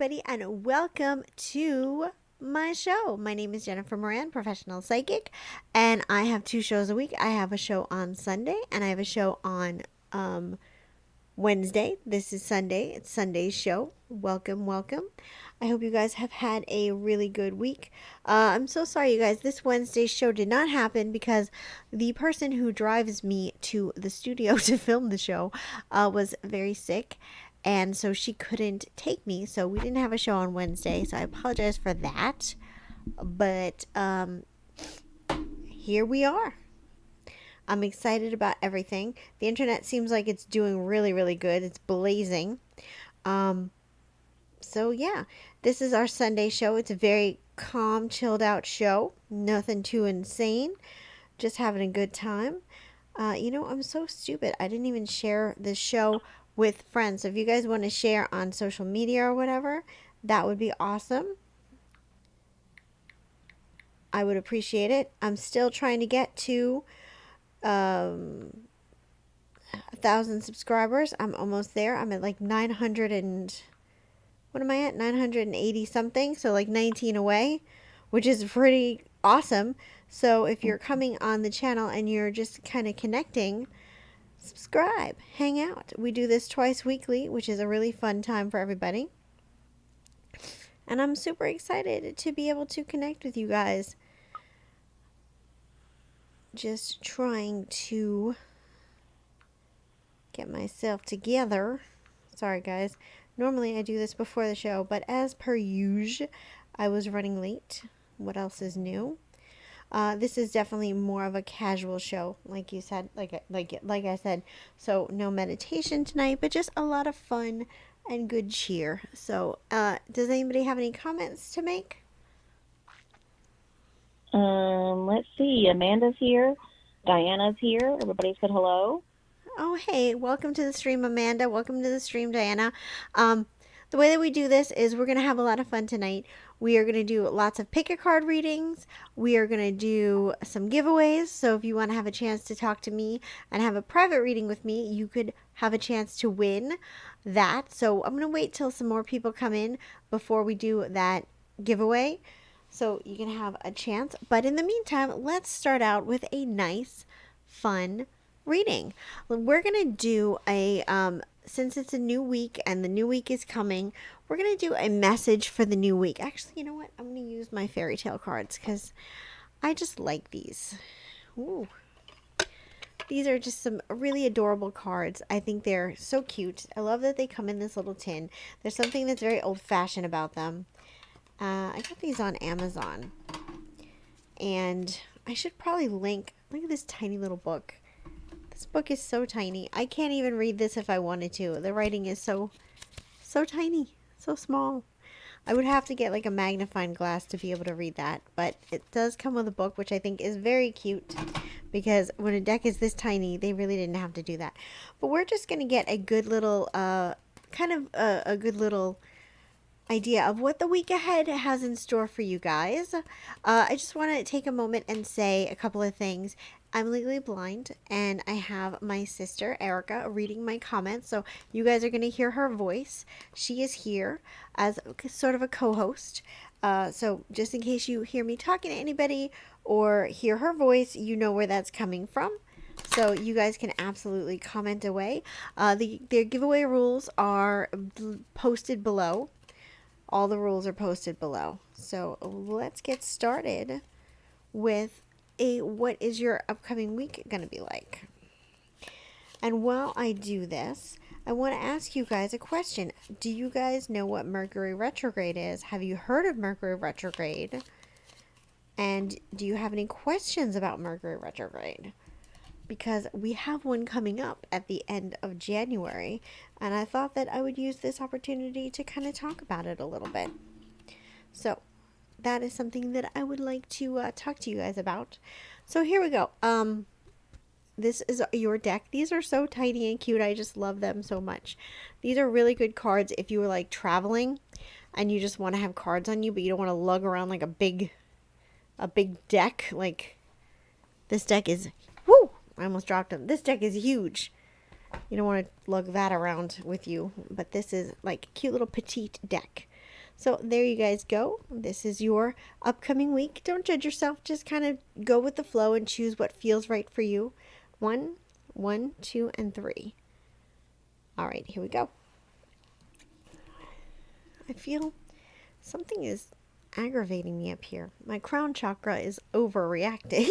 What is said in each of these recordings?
everybody, and welcome to my show. My name is Jennifer Moran, professional psychic, and I have two shows a week. I have a show on Sunday, and I have a show on Wednesday. This is Sunday. It's Sunday's show. Welcome, welcome. I hope you guys have had a really good week. I'm so sorry, you guys. This Wednesday's show did not happen because the person who drives me to the studio to film the show was very sick. And so she couldn't take me. So we didn't have a show on Wednesday. So I apologize for that. But here we are. I'm excited about everything. The internet seems like it's doing really, really good. It's blazing. So yeah, this is our Sunday show. It's a very calm, chilled out show. Nothing too insane. Just having a good time. I'm so stupid. I didn't even share this show with friends. So if you guys want to share on social media or whatever, that would be awesome. I would appreciate it. I'm still trying to get to 1,000 subscribers. I'm almost there. I'm at like 900 and what am I at? 980 something. So like 19 away, which is pretty awesome. So if you're coming on the channel and you're just kind of connecting, subscribe, hang out. We do this twice weekly, which is a really fun time for everybody. And I'm super excited to be able to connect with you guys. Just trying to get myself together. Sorry, guys. Normally I do this before the show, but as per usual, I was running late. What else is new? This is definitely more of a casual show, like you said, like I said. So no meditation tonight, but just a lot of fun and good cheer. So, does anybody have any comments to make? Let's see. Amanda's here. Diana's here. Everybody said hello. Oh, hey, welcome to the stream, Amanda. Welcome to the stream, Diana. The way that we do this is we're going to have a lot of fun tonight. We are going to do lots of pick a card readings. We are going to do some giveaways. So if you want to have a chance to talk to me and have a private reading with me, you could have a chance to win that. So I'm going to wait till some more people come in before we do that giveaway, so you can have a chance. But in the meantime, let's start out with a nice, fun reading. We're going to do a, since it's a new week and the new week is coming, we're going to do a message for the new week. Actually, you know what? I'm going to use my fairy tale cards because I just like these. Ooh. These are just some really adorable cards. I think they're so cute. I love that they come in this little tin. There's something that's very old-fashioned about them. I got these on Amazon. And I should probably link. Look at this tiny little book. This book is so tiny. I can't even read this if I wanted to. The writing is so tiny, so small. I would have to get like a magnifying glass to be able to read that. But it does come with a book, which I think is very cute. Because when a deck is this tiny, they really didn't have to do that. But we're just going to get a good little, kind of a good little idea of what the week ahead has in store for you guys. I just want to take a moment and say a couple of things. I'm legally blind, and I have my sister Erica reading my comments, so you guys are going to hear her voice. She is here as sort of a co-host, so just in case you hear me talking to anybody or hear her voice, you know where that's coming from. So you guys can absolutely comment away. The giveaway rules are posted below. All the rules are posted below. So let's get started with what is your upcoming week going to be like? And while I do this, I want to ask you guys a question. Do you guys know what Mercury retrograde is? Have you heard of Mercury retrograde? And do you have any questions about Mercury retrograde? Because we have one coming up at the end of January, and I thought that I would use this opportunity to kind of talk about it a little bit. So that is something that I would like to talk to you guys about. So here we go. This is your deck. These are so tiny and cute. I just love them so much. These are really good cards if you were like traveling and you just want to have cards on you, but you don't want to lug around like a big deck. Like this deck is, whoo! I almost dropped them. This deck is huge. You don't want to lug that around with you. But this is like a cute little petite deck. So there you guys go. This is your upcoming week. Don't judge yourself. Just kind of go with the flow and choose what feels right for you. 1, 1, 2, and 3. All right, here we go. I feel something is aggravating me up here. My crown chakra is overreacting.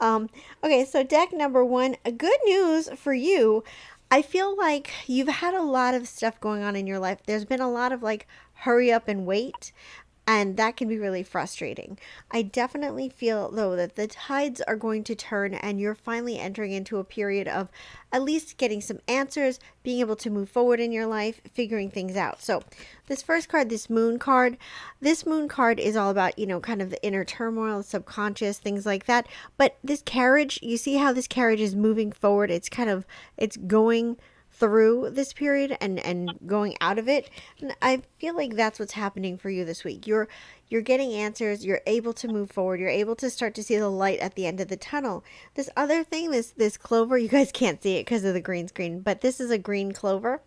Okay, so deck number 1. Good news for you. I feel like you've had a lot of stuff going on in your life. There's been a lot of like hurry up and wait. And that can be really frustrating. I definitely feel, though, that the tides are going to turn and you're finally entering into a period of at least getting some answers, being able to move forward in your life, figuring things out. So, this first card, this moon card is all about, kind of the inner turmoil, subconscious, things like that. But this carriage, you see how this carriage is moving forward? It's going through this period and going out of it. And I feel like that's what's happening for you this week. You're getting answers, you're able to move forward, you're able to start to see the light at the end of the tunnel. This other thing, this clover, you guys can't see it because of the green screen, but this is a green clover.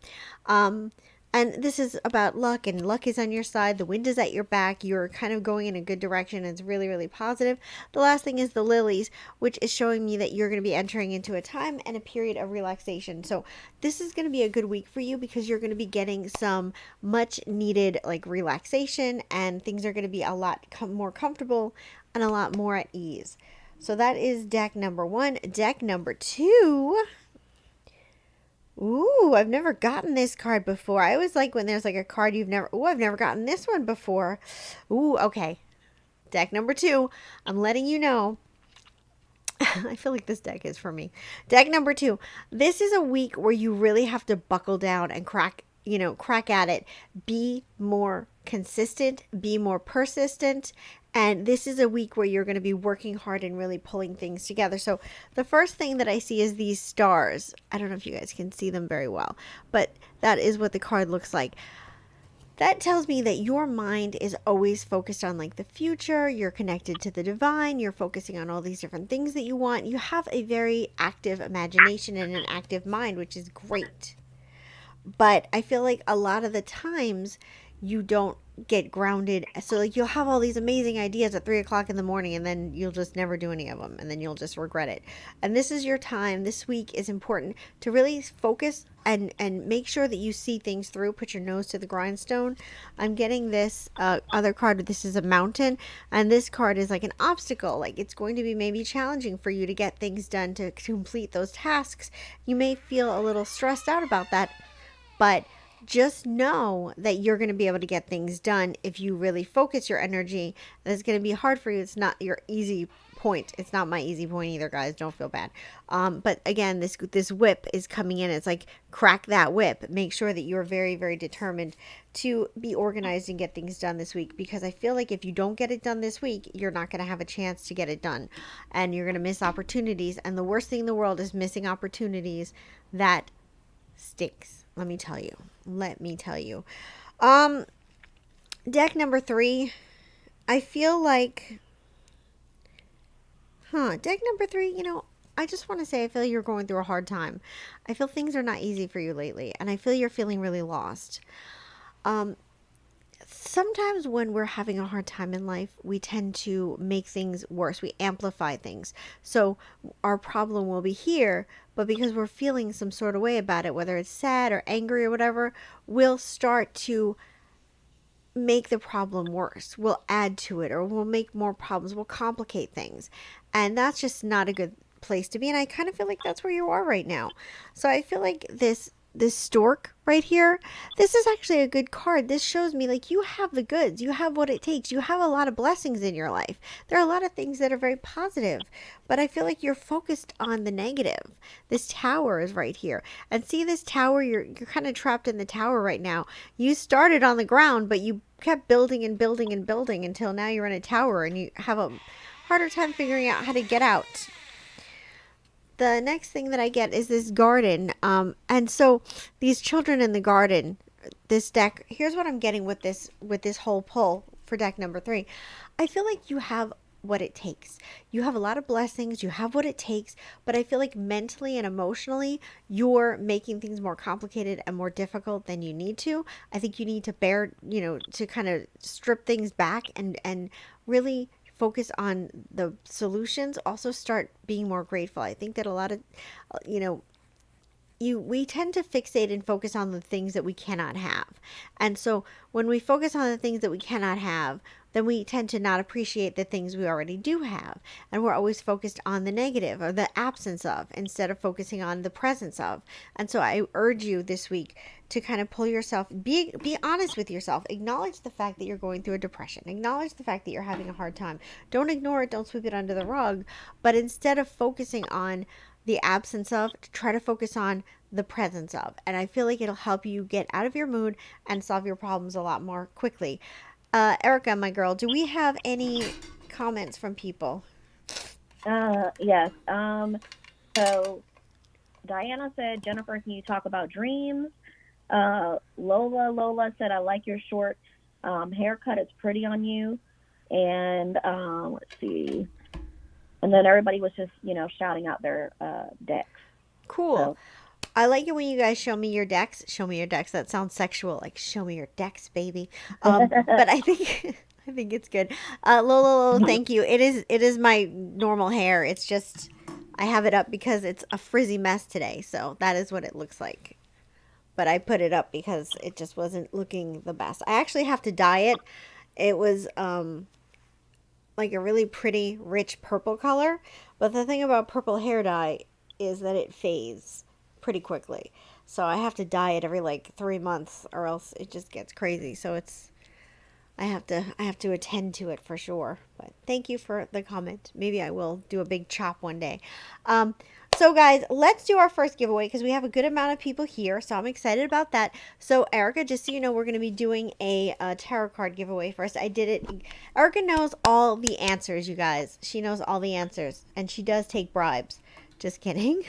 And this is about luck, and luck is on your side. The wind is at your back. You're kind of going in a good direction. It's really, really positive. The last thing is the lilies, which is showing me that you're going to be entering into a time and a period of relaxation. So this is going to be a good week for you because you're going to be getting some much needed like relaxation, and things are going to be a lot more comfortable and a lot more at ease. So that is deck number 1. Deck number 2. Ooh, I've never gotten this card before. I always like when there's like a card you've never... Ooh, I've never gotten this one before. Ooh, okay. Deck number 2. I'm letting you know. I feel like this deck is for me. Deck number 2. This is a week where you really have to buckle down and crack at it. Be more consistent, be more persistent. And this is a week where you're going to be working hard and really pulling things together. So the first thing that I see is these stars. I don't know if you guys can see them very well, but that is what the card looks like. That tells me that your mind is always focused on like the future. You're connected to the divine. You're focusing on all these different things that you want. You have a very active imagination and an active mind, which is great. But I feel like a lot of the times you don't get grounded. So like you'll have all these amazing ideas at 3 o'clock in the morning, and then you'll just never do any of them, and then you'll just regret it. And this is your time. This week is important to really focus and make sure that you see things through. Put your nose to the grindstone. I'm getting this other card. This is a mountain, and this card is like an obstacle. Like it's going to be maybe challenging for you to get things done, to complete those tasks. You may feel a little stressed out about that, but just know that you're going to be able to get things done if you really focus your energy. It's going to be hard for you. It's not your easy point. It's not my easy point either, guys. Don't feel bad. But again, this whip is coming in. It's like crack that whip. Make sure that you're very, very determined to be organized and get things done this week, because I feel like if you don't get it done this week, you're not going to have a chance to get it done, and you're going to miss opportunities. And the worst thing in the world is missing opportunities. That stinks. Let me tell you. Deck number 3. I feel like, deck number 3, I just want to say I feel you're going through a hard time. I feel things are not easy for you lately, and I feel you're feeling really lost. Sometimes when we're having a hard time in life, we tend to make things worse. We amplify things. So our problem will be here, but because we're feeling some sort of way about it, whether it's sad or angry or whatever, we'll start to make the problem worse. We'll add to it, or we'll make more problems. We'll complicate things. And that's just not a good place to be. And I kind of feel like that's where you are right now. So I feel like this stork right here, this is actually a good card. This shows me like you have the goods, you have what it takes, you have a lot of blessings in your life. There are a lot of things that are very positive, but I feel like you're focused on the negative. This tower is right here, and see this tower, you're kind of trapped in the tower right now. You started on the ground, but you kept building and building and building until now you're in a tower, and you have a harder time figuring out how to get out. The next thing that I get is this garden. And so these children in the garden, this deck, here's what I'm getting with this whole pull for deck number 3. I feel like you have what it takes. You have a lot of blessings, you have what it takes, but I feel like mentally and emotionally, you're making things more complicated and more difficult than you need to. I think you need to to kind of strip things back and really focus on the solutions. Also start being more grateful. I think that a lot of, you know, we tend to fixate and focus on the things that we cannot have. And so when we focus on the things that we cannot have, then we tend to not appreciate the things we already do have. And we're always focused on the negative or the absence of instead of focusing on the presence of. And so I urge you this week to kind of pull yourself, be honest with yourself, acknowledge the fact that you're going through a depression, acknowledge the fact that you're having a hard time. Don't ignore it, don't sweep it under the rug, but instead of focusing on the absence of, to try to focus on the presence of. And I feel like it'll help you get out of your mood and solve your problems a lot more quickly. Erica, my girl, do we have any comments from people? Yes. So Diana said, Jennifer, can you talk about dreams? Lola said, I like your short haircut. It's pretty on you. And let's see. And then everybody was just, shouting out their decks. Cool. So, I like it when you guys show me your decks. Show me your decks. That sounds sexual. Like, show me your decks, baby. But I think I think it's good. Lola, thank you. It is my normal hair. It's just I have it up because it's a frizzy mess today. So that is what it looks like. But I put it up because it just wasn't looking the best. I actually have to dye it. It was like a really pretty, rich purple color. But the thing about purple hair dye is that it fades pretty quickly. So I have to dye it every like 3 months or else it just gets crazy. So I have to attend to it for sure. But thank you for the comment. Maybe I will do a big chop one day. So guys, let's do our first giveaway because we have a good amount of people here. So I'm excited about that. So Erica, just so you know, we're going to be doing a tarot card giveaway first. I did it. Erica knows all the answers, you guys. She knows all the answers. And she does take bribes. Just kidding.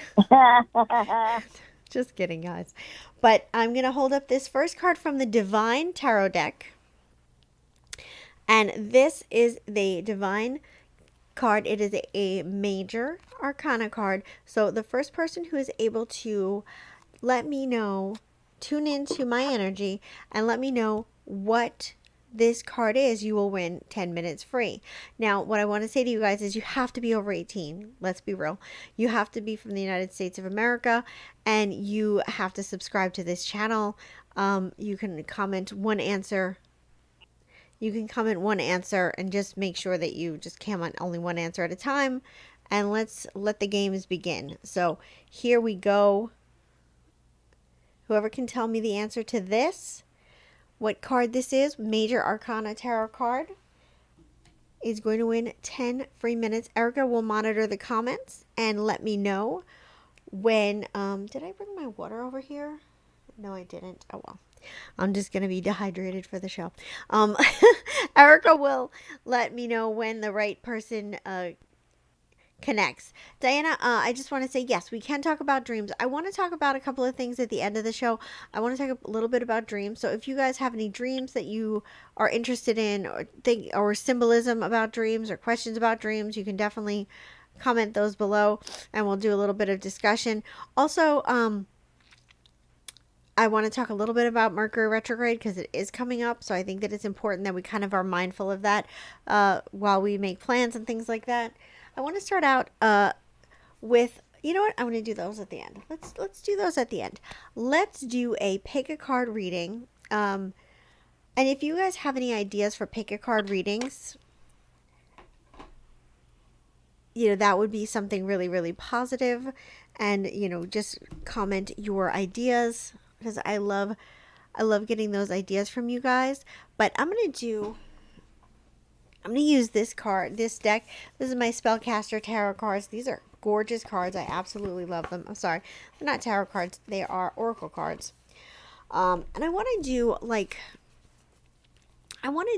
Just kidding, guys. But I'm going to hold up this first card from the Divine Tarot deck. And this is the Divine card. It is a major arcana card. So the first person who is able to let me know, tune into my energy and let me know what this card is, you will win 10 minutes free. Now, what I want to say to you guys is you have to be over 18. Let's be real. You have to be from the United States of America and you have to subscribe to this channel. You can comment one answer. You can comment one answer and just make sure that you just comment only one answer at a time. And let's let the games begin. So here we go. Whoever can tell me the answer to this, what card this is, Major Arcana Tarot card, is going to win 10 free minutes. Erica will monitor the comments and let me know when, did I bring my water over here? No, I didn't. Oh, well. I'm just going to be dehydrated for the show. Erica will let me know when the right person connects. Diana, I just want to say, yes, we can talk about dreams. I want to talk about a couple of things at the end of the show. I want to talk a little bit about dreams. So if you guys have any dreams that you are interested in or think or symbolism about dreams or questions about dreams, you can definitely comment those below and we'll do a little bit of discussion. Also, I want to talk a little bit about Mercury retrograde because it is coming up. So I think that it's important that we kind of are mindful of that while we make plans and things like that. I want to start out with, you know what? I'm going to do those at the end. Let's do those at the end. Let's do a pick a card reading. And if you guys have any ideas for pick a card readings, that would be something really, really positive. And, just comment your ideas because I love getting those ideas from you guys. But I'm going to use this card, this deck. This is my Spellcaster Tarot cards. These are gorgeous cards. I absolutely love them. I'm sorry. They're not tarot cards. They are oracle cards. And I want to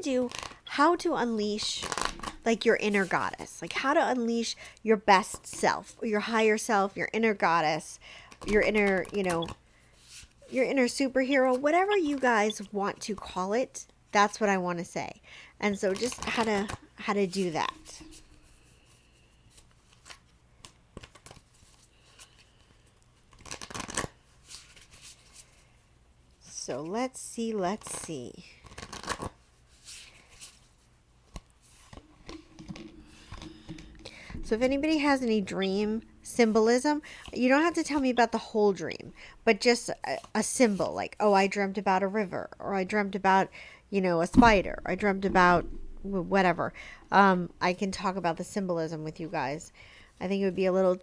do how to unleash your inner goddess. How to unleash your best self, or your higher self, your inner goddess, your inner, your inner superhero, whatever you guys want to call it. That's what I want to say. And so just how to do that. So let's see, let's see. So if anybody has any dream symbolism, you don't have to tell me about the whole dream, but just a symbol like, oh, I dreamt about a river, or I dreamt about, a spider, or I dreamt about whatever. I can talk about the symbolism with you guys. I think it would be a little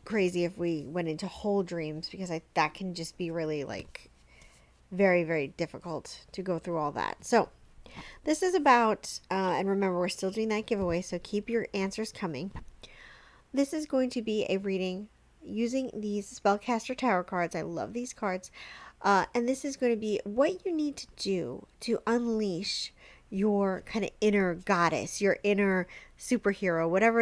crazy if we went into whole dreams, because that can just be really like very, very difficult to go through all that. So this is about, and remember, we're still doing that giveaway, so keep your answers coming. This is going to be a reading using these Spellcaster Tarot cards. I love these cards. And this is going to be what you need to do to unleash your kind of inner goddess, your inner superhero, whatever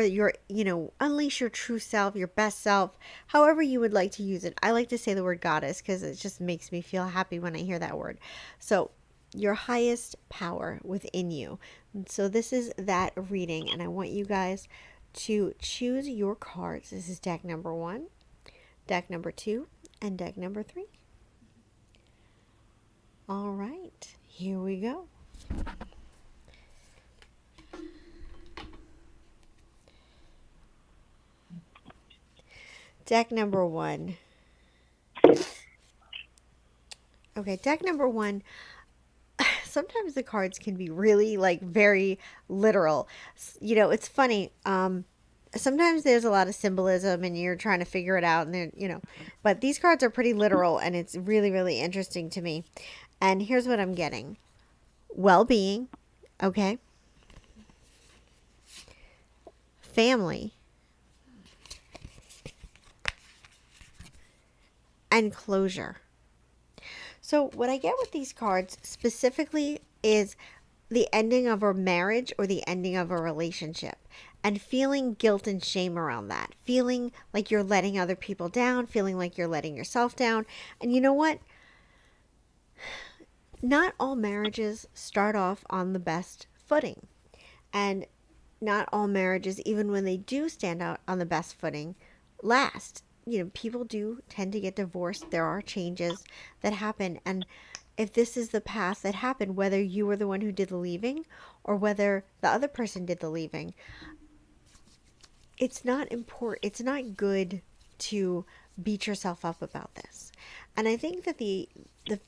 unleash your true self, your best self, however you would like to use it. I like to say the word goddess because it just makes me feel happy when I hear that word. So, your highest power within you. So, this is that reading, and I want you guys to choose your cards. This is deck number 1, deck number 2, and deck number 3. All right, here we go. Deck number 1. Okay, deck number 1. Sometimes the cards can be really very literal. It's funny. Sometimes there's a lot of symbolism and you're trying to figure it out, and then, but these cards are pretty literal, and it's really, really interesting to me. And here's what I'm getting. Well-being, okay? Family. And closure. So what I get with these cards specifically is the ending of a marriage or the ending of a relationship, and feeling guilt and shame around that, feeling like you're letting other people down, feeling like you're letting yourself down. And you know what? Not all marriages start off on the best footing, and not all marriages, even when they do stand out on the best footing, last. People do tend to get divorced. There are changes that happen. And if this is the path that happened, whether you were the one who did the leaving or whether the other person did the leaving, it's not important. It's not good to beat yourself up about this. And I think that the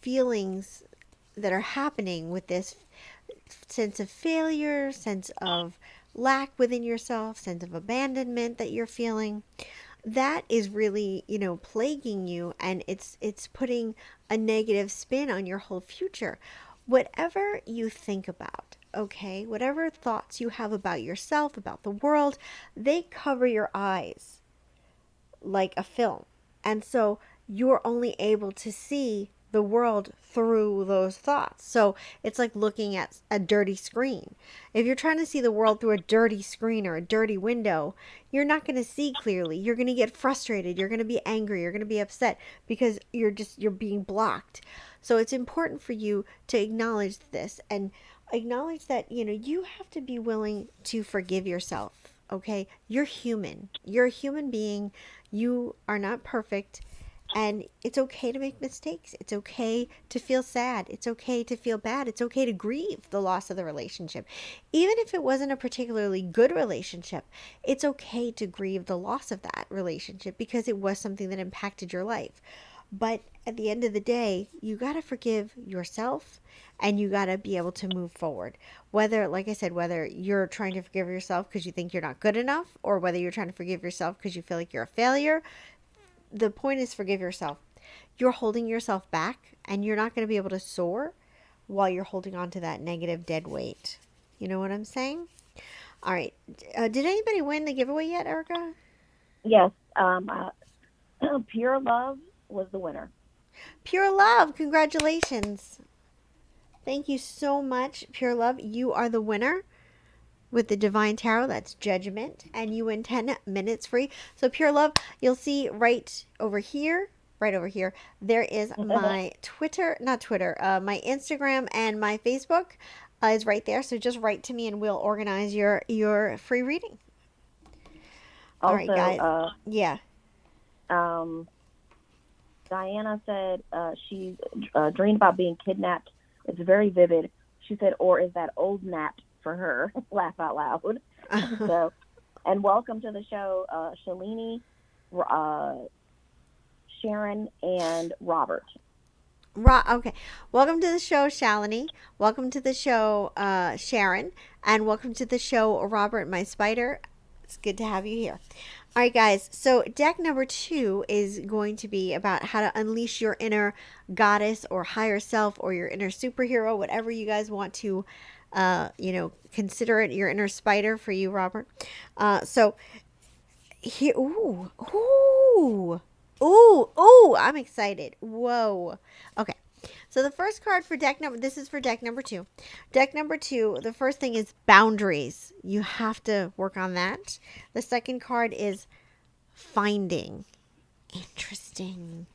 feelings that are happening with this sense of failure, sense of lack within yourself, sense of abandonment that you're feeling, that is really, plaguing you, and it's putting a negative spin on your whole future. Whatever you think about, okay, whatever thoughts you have about yourself, about the world, they cover your eyes like a film. And so you're only able to see the world through those thoughts. So it's like looking at a dirty screen. If you're trying to see the world through a dirty screen or a dirty window, you're not going to see clearly. You're going to get frustrated. You're going to be angry. You're going to be upset because you're being blocked. So it's important for you to acknowledge this and acknowledge that, you have to be willing to forgive yourself. Okay? You're human. You're a human being. You are not perfect. And it's okay to make mistakes. It's okay to feel sad. It's okay to feel bad. It's okay to grieve the loss of the relationship. Even if it wasn't a particularly good relationship, it's okay to grieve the loss of that relationship because it was something that impacted your life. But at the end of the day, you got to forgive yourself and you got to be able to move forward. Whether, like I said, whether you're trying to forgive yourself because you think you're not good enough, or whether you're trying to forgive yourself because you feel like you're a failure, the point is forgive yourself. You're holding yourself back, and you're not going to be able to soar while you're holding on to that negative dead weight. You know what I'm saying? All right. Did anybody win the giveaway yet, Erica? Yes. Pure Love was the winner. Pure Love. Congratulations. Thank you so much, Pure Love. You are the winner with the Divine Tarot. That's Judgment, and you win 10 minutes free. So Pure Love, you'll see right over here, there is my my Instagram and my Facebook is right there. So just write to me and we'll organize your free reading. All right, guys. Yeah. Diana said she dreamed about being kidnapped. It's very vivid. She said, or is that old nap for her? Laugh out loud. So, and welcome to the show, Shalini, Sharon, and Robert. Okay. Welcome to the show, Shalini. Welcome to the show, Sharon. And welcome to the show, Robert, my spider. It's good to have you here. All right, guys. So deck number 2 is going to be about how to unleash your inner goddess or higher self or your inner superhero, whatever you guys want to, consider it, your inner spider for you, Robert. So here, ooh, I'm excited. Whoa. Okay. So the first card for this is for deck number 2. Deck number 2, the first thing is boundaries. You have to work on that. The second card is finding. Interesting.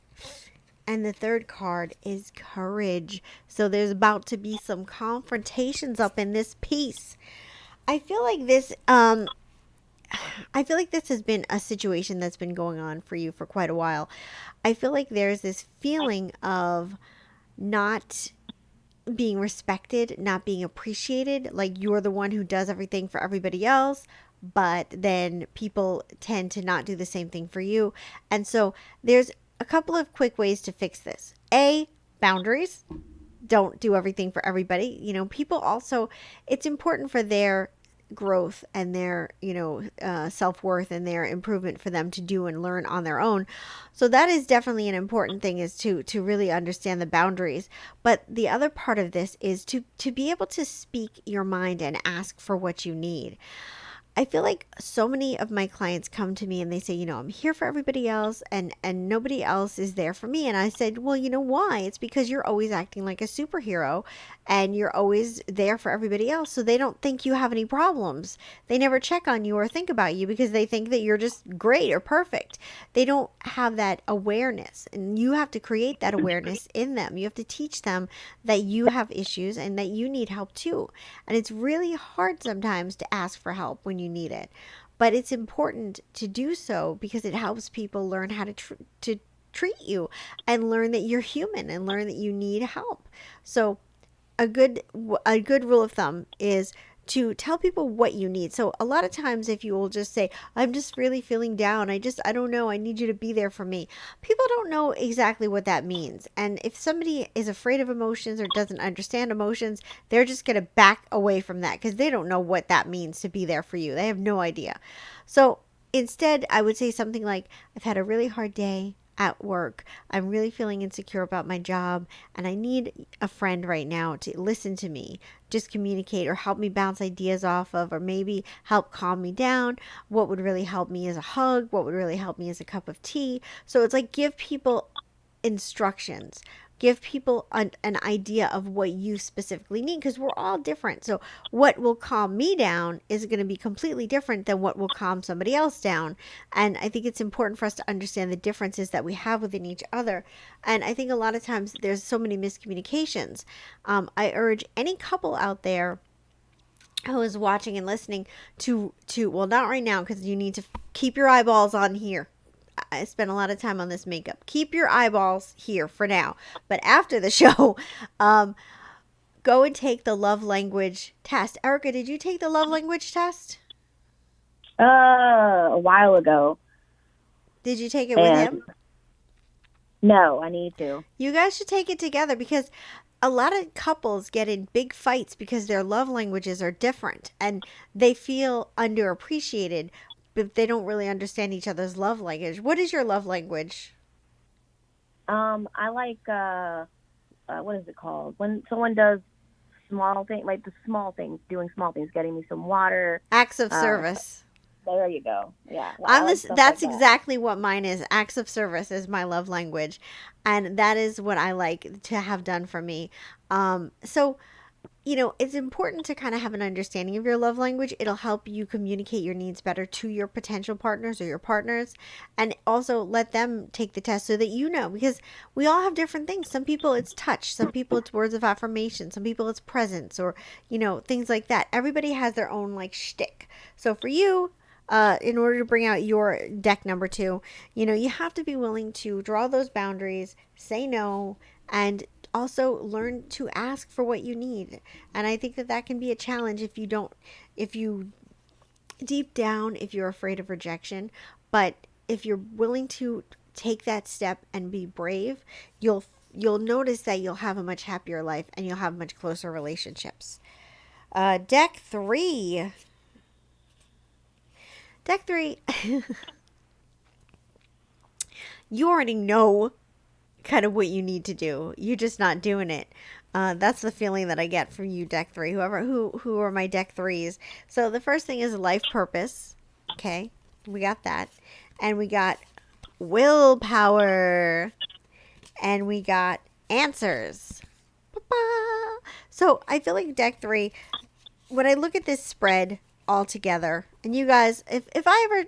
And the third card is courage. So there's about to be some confrontations up in this piece. I feel like this has been a situation that's been going on for you for quite a while. I feel like there's this feeling of not being respected, not being appreciated, like you're the one who does everything for everybody else, but then people tend to not do the same thing for you. And so there's a couple of quick ways to fix this. Boundaries. Don't do everything for everybody. People also, it's important for their growth and their self-worth and their improvement for them to do and learn on their own. So that is definitely an important thing, is to really understand the boundaries. But the other part of this is to be able to speak your mind and ask for what you need. I feel like so many of my clients come to me and they say, I'm here for everybody else and nobody else is there for me. And I said, well, you know why? It's because you're always acting like a superhero and you're always there for everybody else. So they don't think you have any problems. They never check on you or think about you because they think that you're just great or perfect. They don't have that awareness, and you have to create that awareness in them. You have to teach them that you have issues and that you need help too. And it's really hard sometimes to ask for help when you need it, but it's important to do so because it helps people learn how to treat you and learn that you're human and learn that you need help. So a good rule of thumb is to tell people what you need. So a lot of times if you will just say, I'm just really feeling down, I don't know, I need you to be there for me. People don't know exactly what that means. And if somebody is afraid of emotions or doesn't understand emotions, they're just going to back away from that because they don't know what that means to be there for you. They have no idea. So instead, I would say something like, I've had a really hard day at work. I'm really feeling insecure about my job and I need a friend right now to listen to me, just communicate or help me bounce ideas off of, or maybe help calm me down. What would really help me is a hug. What would really help me is a cup of tea. So it's like give people instructions. Give people an idea of what you specifically need because we're all different. So what will calm me down is going to be completely different than what will calm somebody else down. And I think it's important for us to understand the differences that we have within each other. And I think a lot of times there's so many miscommunications. I urge any couple out there who is watching and listening to well, not right now because you need to keep your eyeballs on here. I spent a lot of time on this makeup. Keep your eyeballs here for now. But after the show, go and take the love language test. Erica, did you take the love language test? A while ago. Did you take it with him? No, I need to. You guys should take it together because a lot of couples get in big fights because their love languages are different and they feel underappreciated, but they don't really understand each other's love language. What is your love language? I like, what is it called? When someone does small things, like the small things, doing small things, getting me some water. Acts of service. There you go. Yeah. That's exactly what mine is. Acts of service is my love language. And that is what I like to have done for me. So it's important to kind of have an understanding of your love language. It'll help you communicate your needs better to your potential partners or your partners, and also let them take the test so that because we all have different things. Some people it's touch, some people it's words of affirmation, some people it's presence or, things like that. Everybody has their own like shtick. So for you, in order to bring out your deck number 2, you have to be willing to draw those boundaries, say no, and also learn to ask for what you need. And I think that that can be a challenge if you deep down, if you're afraid of rejection. But if you're willing to take that step and be brave, you'll notice that you'll have a much happier life and you'll have much closer relationships. Deck 3. Deck 3. You already know kind of what you need to do. You're just not doing it. That's the feeling that I get from you, deck 3. Who are my deck 3s? So the first thing is life purpose. Okay, we got that, and we got willpower, and we got answers. Ba-ba. So I feel like deck 3. When I look at this spread all together, and you guys, if I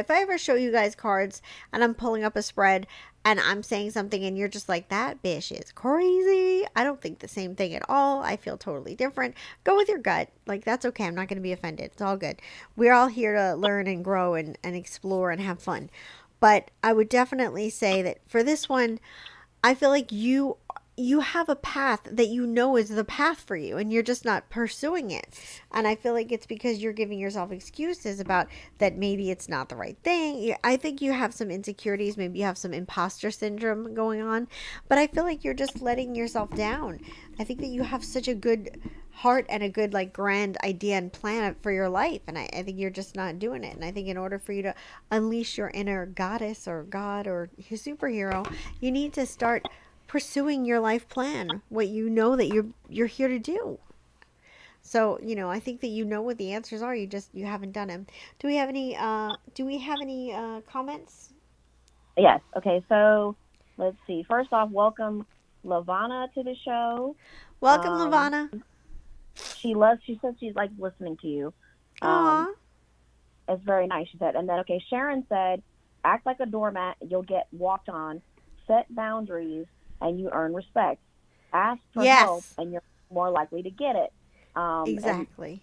ever show you guys cards and I'm pulling up a spread and I'm saying something and you're just like, that bitch is crazy, I don't think the same thing at all, I feel totally different, go with your gut. Like, that's okay. I'm not going to be offended. It's all good. We're all here to learn and grow and explore and have fun. But I would definitely say that for this one, I feel like you have a path that you know is the path for you, and you're just not pursuing it. And I feel like it's because you're giving yourself excuses about that maybe it's not the right thing. I think you have some insecurities, maybe you have some imposter syndrome going on, but I feel like you're just letting yourself down. I think that you have such a good heart and a good, like, grand idea and plan for your life, and I think you're just not doing it. And I think in order for you to unleash your inner goddess or god or superhero, you need to start pursuing your life plan, what you know that you're here to do. So, I think that you know what the answers are, you haven't done them. Do we have any comments? Yes. Okay, so let's see. First off, welcome Lavana to the show. Welcome, Lavana. She says she's like listening to you. Aww. It's very nice, she said. And then, okay, Sharon said, act like a doormat, you'll get walked on. Set boundaries, and you earn respect. Ask for help, and you're more likely to get it. Exactly.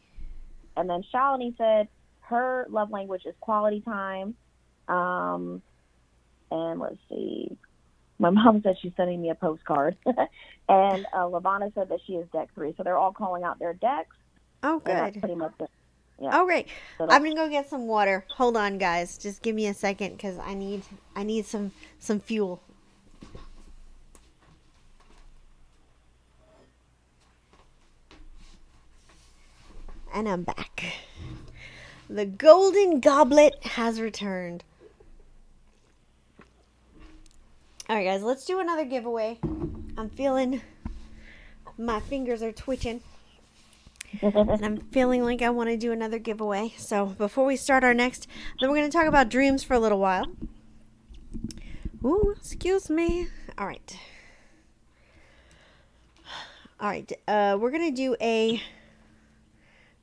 And then Shalini said her love language is quality time. And let's see. My mom said she's sending me a postcard. And Lavana said that she is deck 3. So they're all calling out their decks. Oh, good. That's pretty much it. Yeah. Oh, great. So I'm going to go get some water. Hold on, guys. Just give me a second because I need some fuel. And I'm back. The golden goblet has returned. Alright, guys, let's do another giveaway. I'm feeling my fingers are twitching. And I'm feeling like I want to do another giveaway. So before we start our next, then we're going to talk about dreams for a little while. Ooh, excuse me. Alright. Alright, we're going to do a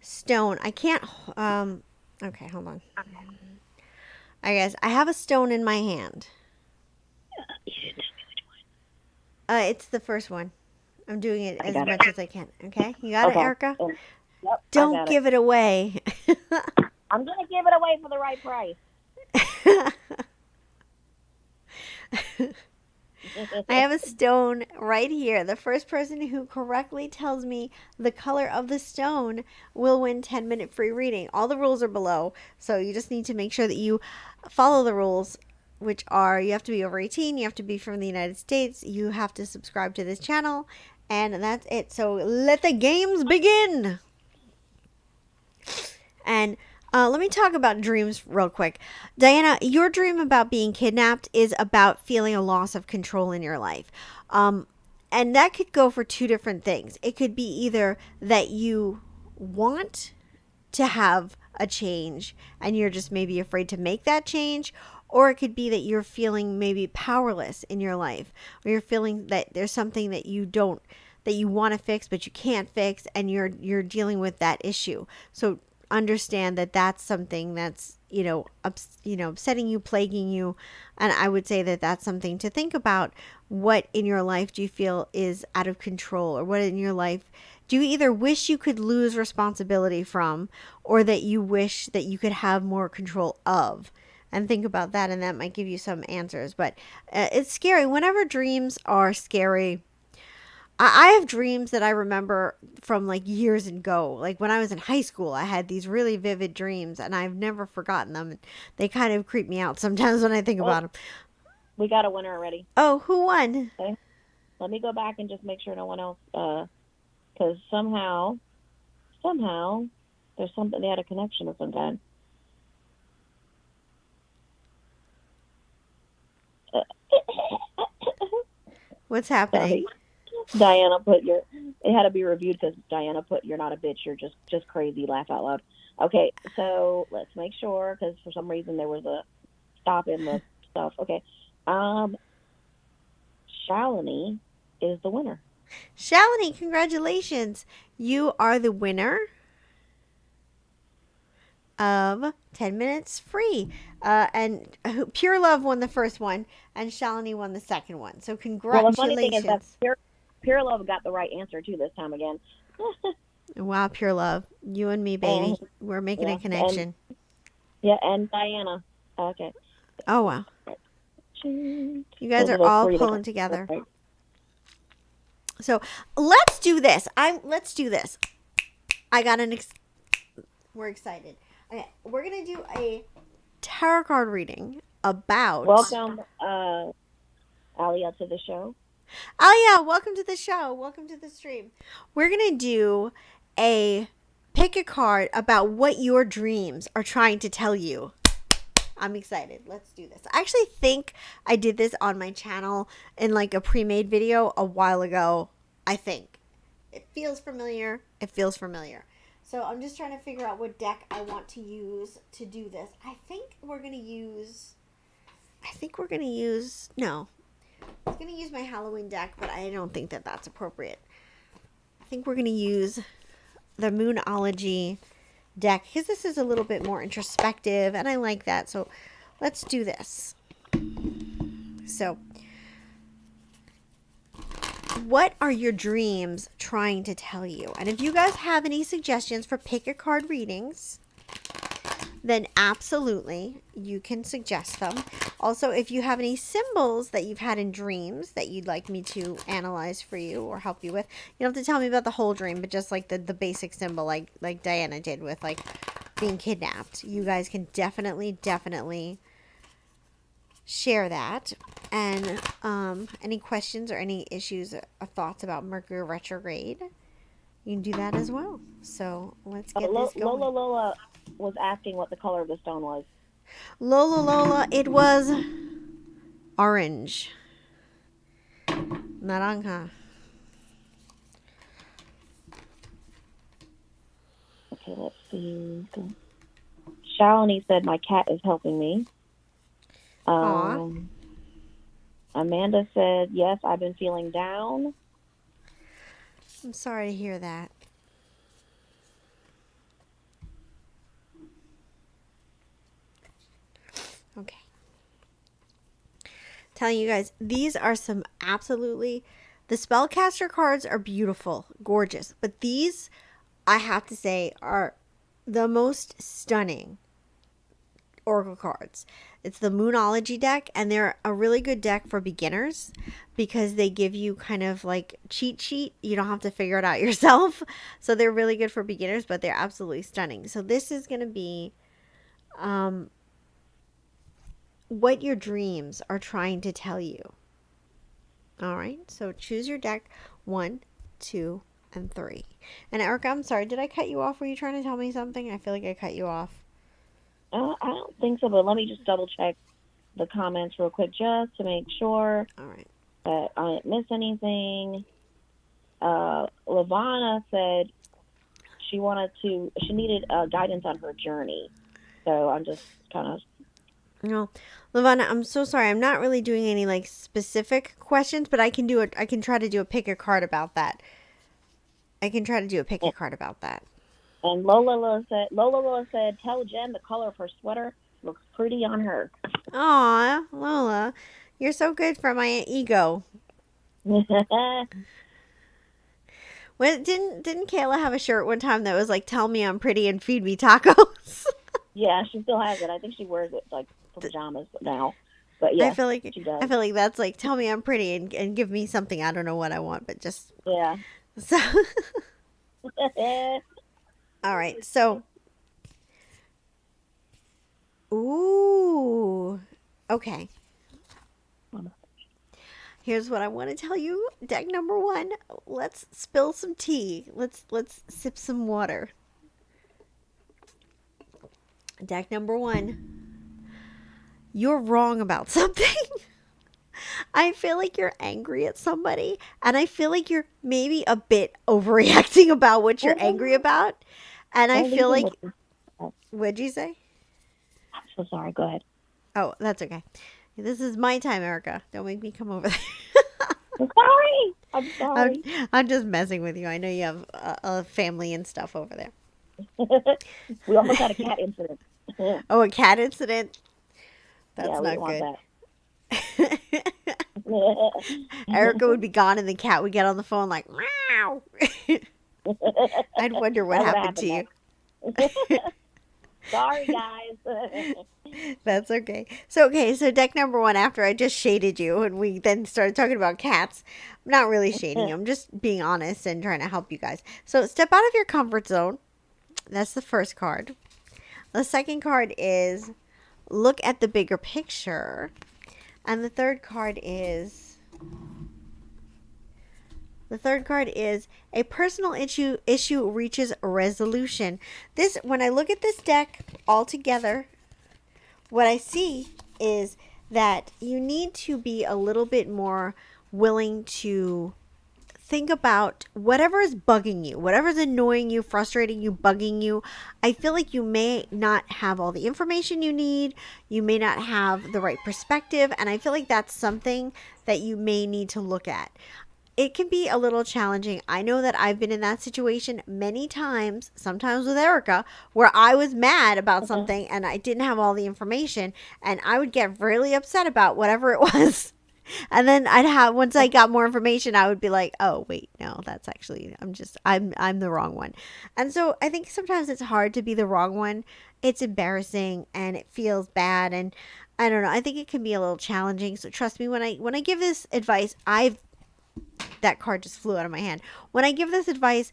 stone. I can't, okay, hold on. Alright, guys, I have a stone in my hand. You didn't tell me which one. It's the first one. I'm doing it as much as I can. Okay, you got it, Erica? Yep, don't give it away. I'm going to give it away for the right price. I have a stone right here. The first person who correctly tells me the color of the stone will win 10-minute free reading. All the rules are below, so you just need to make sure that you follow the rules, which are you have to be over 18, you have to be from the United States, you have to subscribe to this channel, and that's it. So let the games begin. And let me talk about dreams real quick. Diana, your dream about being kidnapped is about feeling a loss of control in your life. And that could go for two different things. It could be either that you want to have a change and you're just maybe afraid to make that change, or it could be that you're feeling maybe powerless in your life, or you're feeling that there's something that you want to fix but you can't fix, and you're dealing with that issue. So understand that that's something that's, upsetting you, plaguing you. And I would say that that's something to think about. What in your life do you feel is out of control, or what in your life do you either wish you could lose responsibility from, or that you wish that you could have more control of? And think about that, and that might give you some answers. But it's scary. Whenever dreams are scary, I have dreams that I remember from like years ago. Like when I was in high school, I had these really vivid dreams, and I've never forgotten them. They kind of creep me out sometimes when I think Well, about them. we got a winner already. Oh, who won? Okay. Let me go back and just make sure no one else, because somehow, there's something, they had a connection of some kind. What's happening? Sorry. Diana put it had to be reviewed because Diana put, "You're not a bitch, you're just crazy, laugh out loud." Okay, so let's make sure, because for some reason there was a stop in the stuff. Okay. Shalini is the winner. Shalini, congratulations. You are the winner of 10 minutes free. And Pure Love won the first one, and Shalini won the second one. So Well, the funny thing is that congratulations. Pure Love got the right answer too this time again. Wow, Pure Love. You and me, baby. And, We're making yeah, a connection. and Diana. Okay. Oh, wow. You guys Those are the all three that pulling got together. right. So let's do this. Let's do this. I got we're excited. Okay, we're gonna do a tarot card reading about. Welcome, Alia, to the show. Oh yeah, welcome to the show. Welcome to the stream. We're gonna do pick a card about what your dreams are trying to tell you. I'm excited. Let's do this. I actually think I did this on my channel in like a pre-made video a while ago. I think. It feels familiar. It feels familiar. So I'm just trying to figure out what deck I want to use to do this. I think we're going to use... No. I was going to use my Halloween deck, but I don't think that that's appropriate. I think we're going to use the Moonology deck, because this is a little bit more introspective, and I like that. So let's do this. So what are your dreams trying to tell you? And if you guys have any suggestions for pick a card readings, then absolutely you can suggest them. Also, if you have any symbols that you've had in dreams that you'd like me to analyze for you or help you with, you don't have to tell me about the whole dream, but just like the basic symbol, like Diana did with like being kidnapped. You guys can definitely share that. And any questions or any issues or thoughts about Mercury retrograde, you can do that as well. So let's get this going. Lola was asking what the color of the stone was. Lola, it was orange. Naranja. Okay, let's see. Shalini said, "My cat is helping me." Amanda said, "Yes, I've been feeling down." I'm sorry to hear that. Okay. Telling you guys, these are some absolutely... The spellcaster cards are beautiful, gorgeous. But these, I have to say, are the most stunning oracle cards. It's the Moonology deck, and they're a really good deck for beginners because they give you kind of like cheat sheet. You don't have to figure it out yourself. So they're really good for beginners, but they're absolutely stunning. So this is going to be what your dreams are trying to tell you. All right, so choose your deck 1, 2, and 3. And Erica, I'm sorry, did I cut you off? Were you trying to tell me something? I feel like I cut you off. I don't think so, but let me just double check the comments real quick just to make sure. All right. That I didn't miss anything. Lavana said she needed guidance on her journey. So I'm just kind of... No, Lavana, I'm so sorry. I'm not really doing any like specific questions, but I can try to do a pick a card about that. And Lola said, tell Jen the color of her sweater looks pretty on her. Aw, Lola, you're so good for my ego. When didn't Kayla have a shirt one time that was like "Tell me I'm pretty and feed me tacos"? Yeah, she still has it. I think she wears it like for pajamas now. But I yes, feel like she does. I feel like that's like "Tell me I'm pretty and give me something." I don't know what I want, but just Yeah. so. All right, so ooh, okay. Here's what I want to tell you. Deck number one. Let's spill some tea. Let's sip some water. Deck number one. You're wrong about something. I feel like you're angry at somebody, and I feel like you're maybe a bit overreacting about what you're angry about. And I feel like, what'd you say? I'm so sorry. Go ahead. Oh, that's okay. This is my time, Erica. Don't make me come over there. I'm sorry. I'm sorry. I'm just messing with you. I know you have a family and stuff over there. We almost had a cat incident. Oh, a cat incident? That's yeah, we not don't want good. that. Erica would be gone and the cat would get on the phone like, meow. I'd wonder what happened to you. Sorry, guys. That's okay. So deck number one, after I just shaded you and we then started talking about cats, I'm not really shading you. I'm just being honest and trying to help you guys. So step out of your comfort zone. That's the first card. The second card is look at the bigger picture. And the third card is a personal issue reaches resolution. This, when I look at this deck all together, what I see is that you need to be a little bit more willing to think about whatever is bugging you, whatever's annoying you, frustrating you, bugging you. I feel like you may not have all the information you need. You may not have the right perspective. And I feel like that's something that you may need to look at. It can be a little challenging. I know that I've been in that situation many times, sometimes with Erica, where I was mad about something and I didn't have all the information and I would get really upset about whatever it was. And then once I got more information, I would be like, oh, wait, no, that's actually, I'm the wrong one. And so I think sometimes it's hard to be the wrong one. It's embarrassing and it feels bad. And I don't know. I think it can be a little challenging. So trust me, when I give this advice, that card just flew out of my hand. When I give this advice,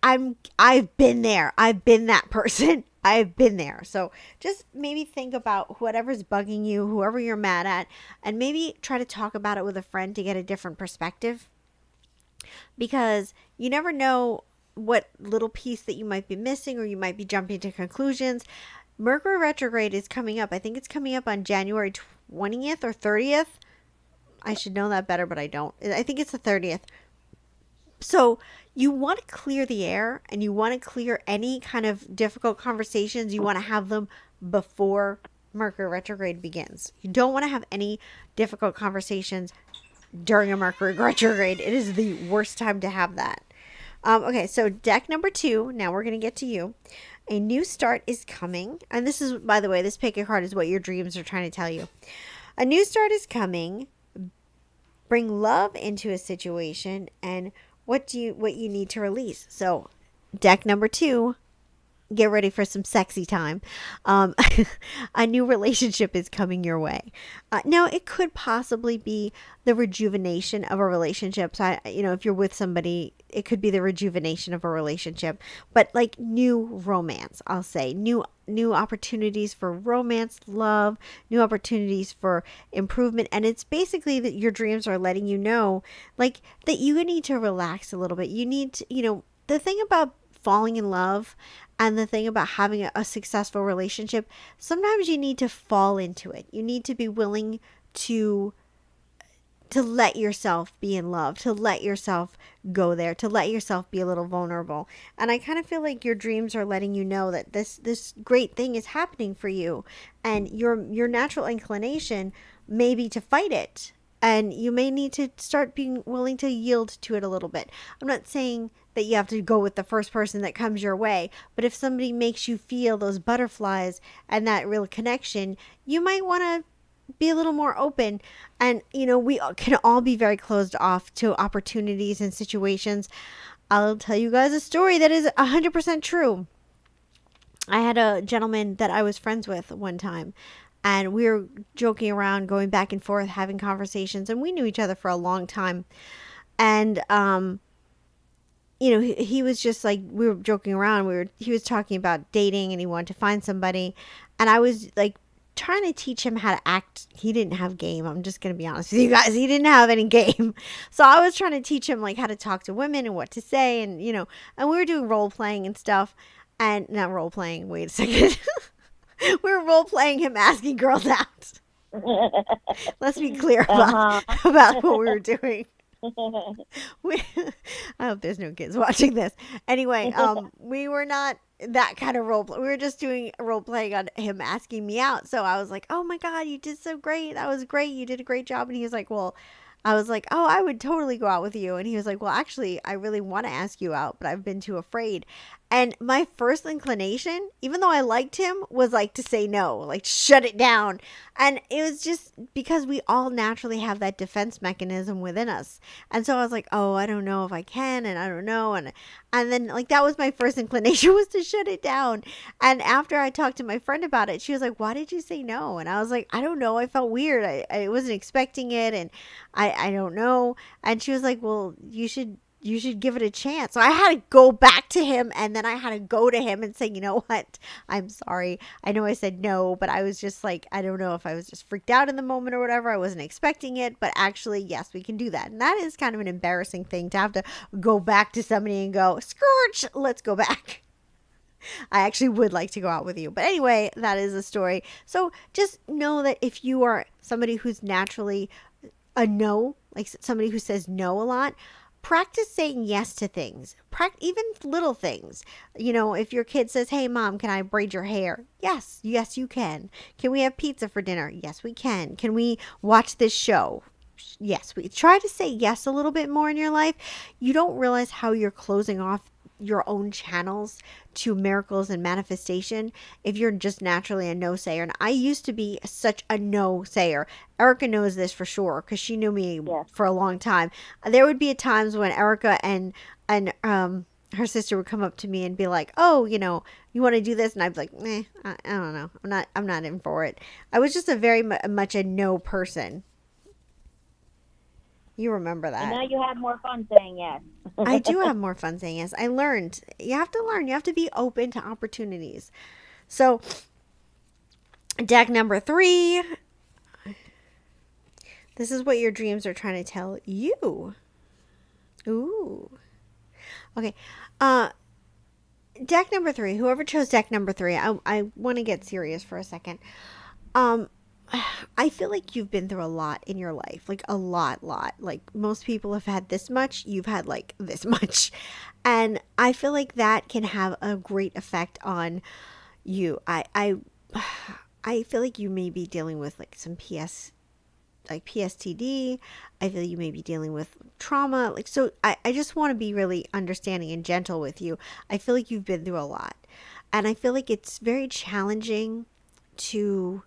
I've been there. I've been that person. I've been there. So just maybe think about whatever's bugging you, whoever you're mad at, and maybe try to talk about it with a friend to get a different perspective. Because you never know what little piece that you might be missing, or you might be jumping to conclusions. Mercury retrograde is coming up. I think it's coming up on January 20th or 30th. I should know that better, but I don't. I think it's the 30th. So you want to clear the air and you want to clear any kind of difficult conversations. You want to have them before Mercury retrograde begins. You don't want to have any difficult conversations during a Mercury retrograde. It is the worst time to have that. Okay, so deck number two. Now we're going to get to you. A new start is coming. And this is, by the way, this pick a card is what your dreams are trying to tell you. A new start is coming. Bring love into a situation and what you need to release. So deck number two, get ready for some sexy time. A new relationship is coming your way. Now it could possibly be the rejuvenation of a relationship. So if you're with somebody, it could be the rejuvenation of a relationship, but like new romance, I'll say new opportunities for romance, love, new opportunities for improvement. And it's basically that your dreams are letting you know like that you need to relax a little bit. You need to, the thing about falling in love and the thing about having a successful relationship, sometimes you need to fall into it. You need to be willing to let yourself be in love, to let yourself go there, to let yourself be a little vulnerable. And I kind of feel like your dreams are letting you know that this great thing is happening for you, and your natural inclination may be to fight it. And you may need to start being willing to yield to it a little bit. I'm not saying that you have to go with the first person that comes your way. But if somebody makes you feel those butterflies and that real connection, you might want to be a little more open. And, we can all be very closed off to opportunities and situations. I'll tell you guys a story that is 100% true. I had a gentleman that I was friends with one time, and we were joking around, going back and forth, having conversations, and we knew each other for a long time. And, he was just like, we were joking around. He was talking about dating and he wanted to find somebody. And I was like, trying to teach him how to act. He didn't have game. I'm just going to be honest with you guys. He didn't have any game. So I was trying to teach him like how to talk to women and what to say. And, and we were doing role playing and stuff. And not role playing. Wait a second. We were role playing him asking girls out. Let's be clear about what we were doing. I hope there's no kids watching this. Anyway, we were not that kind of role play. We were just doing role playing on him asking me out. So I was like, "Oh my God, you did so great. That was great. You did a great job." And he was like, "Well," I was like, "Oh, I would totally go out with you." And he was like, "Well, actually, I really want to ask you out, but I've been too afraid." And my first inclination, even though I liked him, was like to say no, like shut it down. And it was just because we all naturally have that defense mechanism within us. And so I was like, "Oh, I don't know if I can, and I don't know." And then like that was my first inclination, was to shut it down. And after I talked to my friend about it, she was like, "Why did you say no?" And I was like, "I don't know. I felt weird. I wasn't expecting it, and I don't know." And she was like, "Well, you should give it a chance." So I had to go back to him, and then I had to go to him and say, "You know what? I'm sorry. I know I said no, but I was just like, I don't know if I was just freaked out in the moment or whatever. I wasn't expecting it, but actually, yes, we can do that." And that is kind of an embarrassing thing, to have to go back to somebody and go, "Scourge, let's go back." I actually would like to go out with you. But anyway, that is a story. So just know that if you are somebody who's naturally a no, like somebody who says no a lot, practice saying yes to things. Even little things. If your kid says, "Hey mom, can I braid your hair?" Yes, you can. "Can we have pizza for dinner?" Yes, we can. "Can we watch this show?" Yes, we try to say yes a little bit more in your life. You don't realize how you're closing off your own channels to miracles and manifestation if you're just naturally a no sayer. And I used to be such a no sayer. Erica knows this for sure, because she knew me for a long time. There would be times when Erica and her sister would come up to me and be like, "Oh, you want to do this?" And I'd be like, I don't know. I'm not in for it. I was just a very much a no person. You remember that. And now you have more fun saying yes. I do have more fun saying yes. I learned. You have to learn. You have to be open to opportunities. So, deck number 3. This is what your dreams are trying to tell you. Ooh. Okay. Deck number 3. Whoever chose deck number 3, I want to get serious for a second. I feel like you've been through a lot in your life, like a lot. Like most people have had this much, you've had like this much. And I feel like that can have a great effect on you. I feel like you may be dealing with like some PSTD. I feel you may be dealing with trauma. So I just want to be really understanding and gentle with you. I feel like you've been through a lot. And I feel like it's very challenging to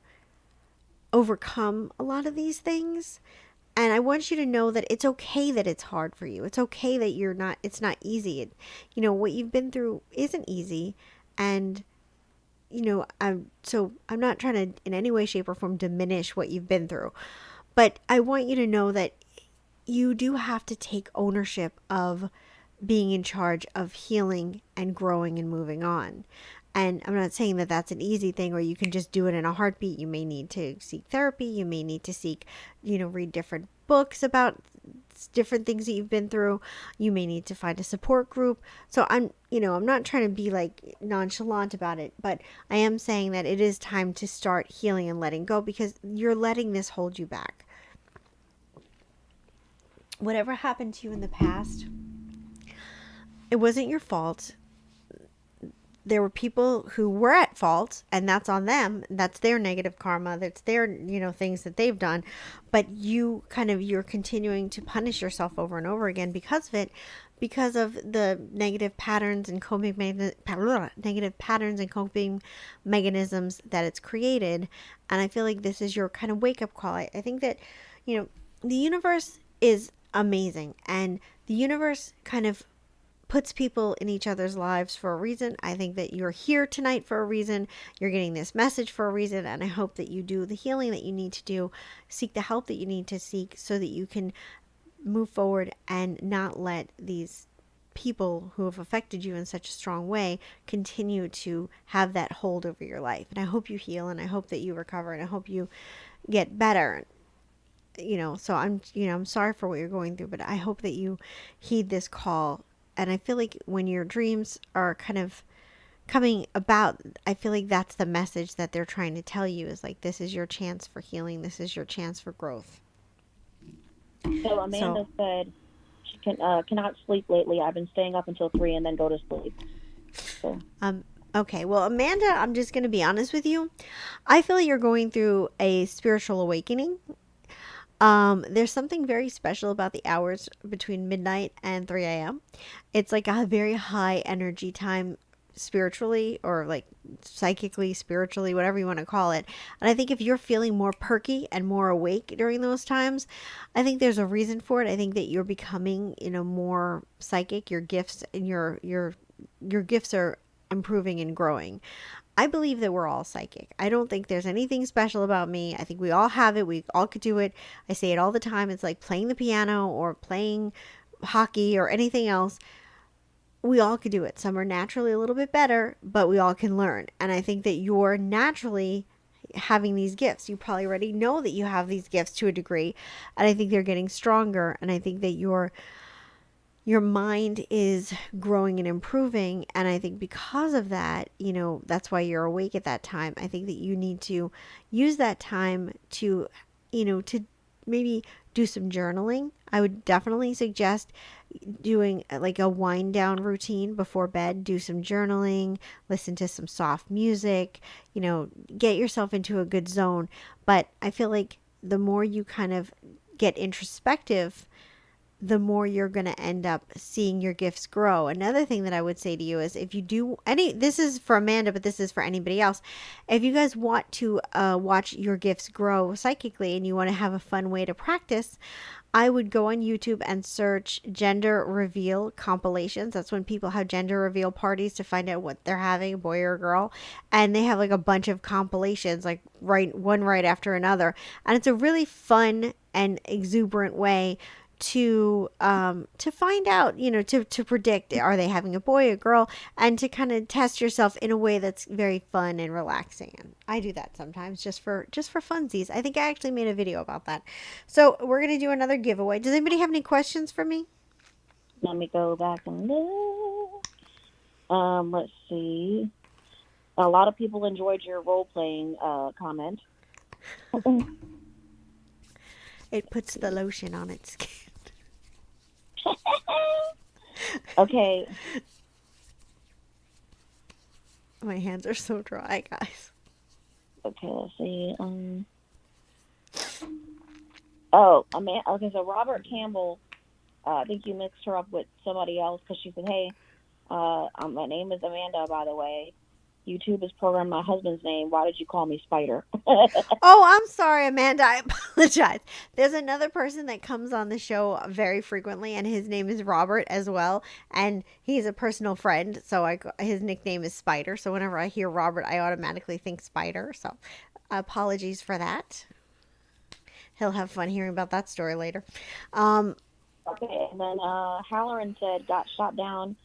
overcome a lot of these things. And I want you to know that it's okay that it's hard for you. It's okay that it's not easy. What you've been through isn't easy. And, I'm not trying to in any way, shape, or form diminish what you've been through. But I want you to know that you do have to take ownership of being in charge of healing and growing and moving on. And I'm not saying that that's an easy thing or you can just do it in a heartbeat. You may need to seek therapy. You may need to seek, read different books about different things that you've been through. You may need to find a support group. So I'm not trying to be like nonchalant about it, but I am saying that it is time to start healing and letting go, because you're letting this hold you back. Whatever happened to you in the past, it wasn't your fault. There were people who were at fault, and that's on them. That's their negative karma. That's their, things that they've done. But you're continuing to punish yourself over and over again because of it, because of the negative patterns and negative patterns and coping mechanisms that it's created. And I feel like this is your kind of wake up call. I think that, the universe is amazing, and the universe kind of puts people in each other's lives for a reason. I think that you're here tonight for a reason. You're getting this message for a reason. And I hope that you do the healing that you need to do, seek the help that you need to seek, so that you can move forward and not let these people who have affected you in such a strong way continue to have that hold over your life. And I hope you heal, and I hope that you recover, and I hope you get better. So I'm sorry for what you're going through, but I hope that you heed this call. And I feel like when your dreams are kind of coming about, I feel like that's the message that they're trying to tell you, is like, this is your chance for healing. This is your chance for growth. So Amanda said she cannot sleep lately. I've been staying up until 3 and then go to sleep. So. Okay. Well, Amanda, I'm just going to be honest with you. I feel like you're going through a spiritual awakening. There's something very special about the hours between midnight and 3 a.m. It's like a very high energy time spiritually, or like psychically, spiritually, whatever you want to call it. And I think if you're feeling more perky and more awake during those times, I think there's a reason for it. I think that you're becoming, more psychic. Your gifts and your gifts are improving and growing. I believe that we're all psychic. I don't think there's anything special about me. I think we all have it. We all could do it. I say it all the time. It's like playing the piano or playing hockey or anything else. We all could do it. Some are naturally a little bit better, but we all can learn. And I think that you're naturally having these gifts. You probably already know that you have these gifts to a degree. And I think they're getting stronger. And I think that your mind is growing and improving. And I think because of that, that's why you're awake at that time. I think that you need to use that time to, to maybe do some journaling. I would definitely suggest doing like a wind down routine before bed. Do some journaling, listen to some soft music, get yourself into a good zone. But I feel like the more you kind of get introspective, the more you're going to end up seeing your gifts grow. Another thing that I would say to you is, if you do this is for Amanda, but this is for anybody else. If you guys want to watch your gifts grow psychically, and you want to have a fun way to practice, I would go on YouTube and search gender reveal compilations. That's when people have gender reveal parties to find out what they're having, a boy or a girl. And they have like a bunch of compilations, like one right after another. And it's a really fun and exuberant way to find out, to predict, are they having a boy, a girl, and to kind of test yourself in a way that's very fun and relaxing. And I do that sometimes just for funsies. I think I actually made a video about that. So we're going to do another giveaway. Does anybody have any questions for me? Let me go back and look. Let's see. A lot of people enjoyed your role-playing comment. It puts the lotion on its skin. Okay. My hands are so dry, guys. Okay, let's see. Oh, okay, so Robert Campbell, I think you mixed her up with somebody else, because she said, hey, my name is Amanda, by the way. YouTube has programmed my husband's name. Why did you call me Spider? Oh, I'm sorry, Amanda. I apologize. There's another person that comes on the show very frequently, and his name is Robert as well. And he's a personal friend, so his nickname is Spider. So whenever I hear Robert, I automatically think Spider. So apologies for that. He'll have fun hearing about that story later. Okay, and then Halloran said, got shot down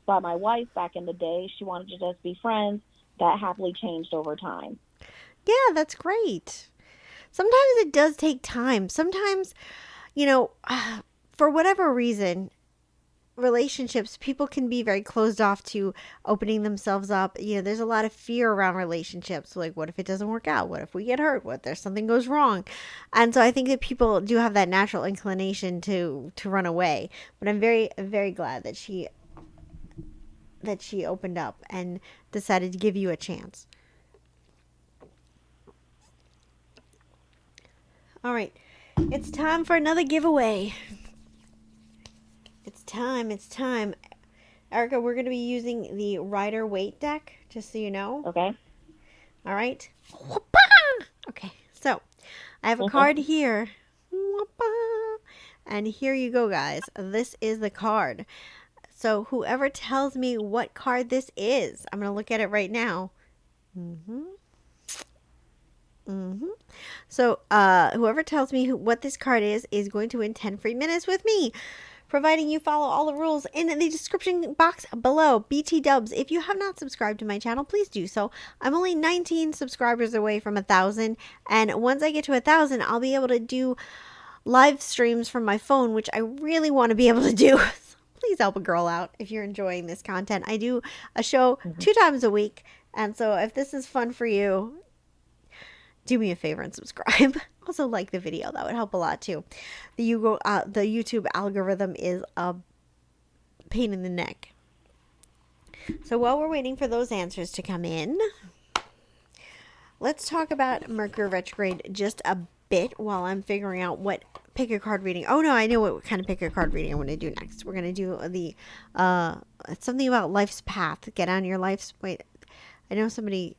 by my wife back in the day. She wanted to just be friends. That happily changed over time. Yeah, that's great. Sometimes it does take time. Sometimes, for whatever reason, relationships, people can be very closed off to opening themselves up. There's a lot of fear around relationships. Like, what if it doesn't work out? What if we get hurt? What if something goes wrong? And so I think that people do have that natural inclination to run away. But I'm very, very glad that she opened up and decided to give you a chance. All right. It's time for another giveaway. It's time. It's time. Erica, we're going to be using the Rider Waite deck, just so you know. Okay. All right. Okay, so I have a card here. And here you go, guys. This is the card. So whoever tells me what card this is, I'm going to look at it right now. So whoever tells me what this card is going to win 10 free minutes with me, providing you follow all the rules in the description box below. BT Dubs, if you have not subscribed to my channel, please do so. I'm only 19 subscribers away from 1,000, and once I get to 1,000, I'll be able to do live streams from my phone, which I really want to be able to do. Please help a girl out if you're enjoying this content. I do a show 2 times a week, and so if this is fun for you, do me a favor and subscribe. Also like the video. That would help a lot too. The YouTube algorithm is a pain in the neck. So while we're waiting for those answers to come in, let's talk about Mercury retrograde just a bit while I'm figuring out what pick a card reading. Oh no, I know what kind of pick a card reading I'm going to do next. We're going to do the something about life's path. Get on your life's... Wait, I know somebody...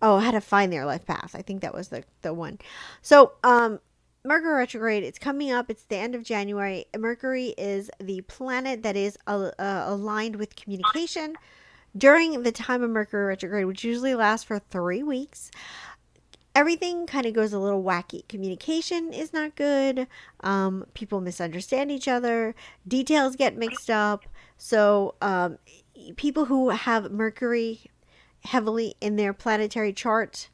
Oh, how to find their life path. I think that was the one. So, Mercury retrograde, it's coming up. It's the end of January. Mercury is the planet that is aligned with communication. During the time of Mercury retrograde, which usually lasts for 3 weeks, everything kind of goes a little wacky. Communication is not good. People misunderstand each other. Details get mixed up. So, people who have Mercury heavily in their planetary chart,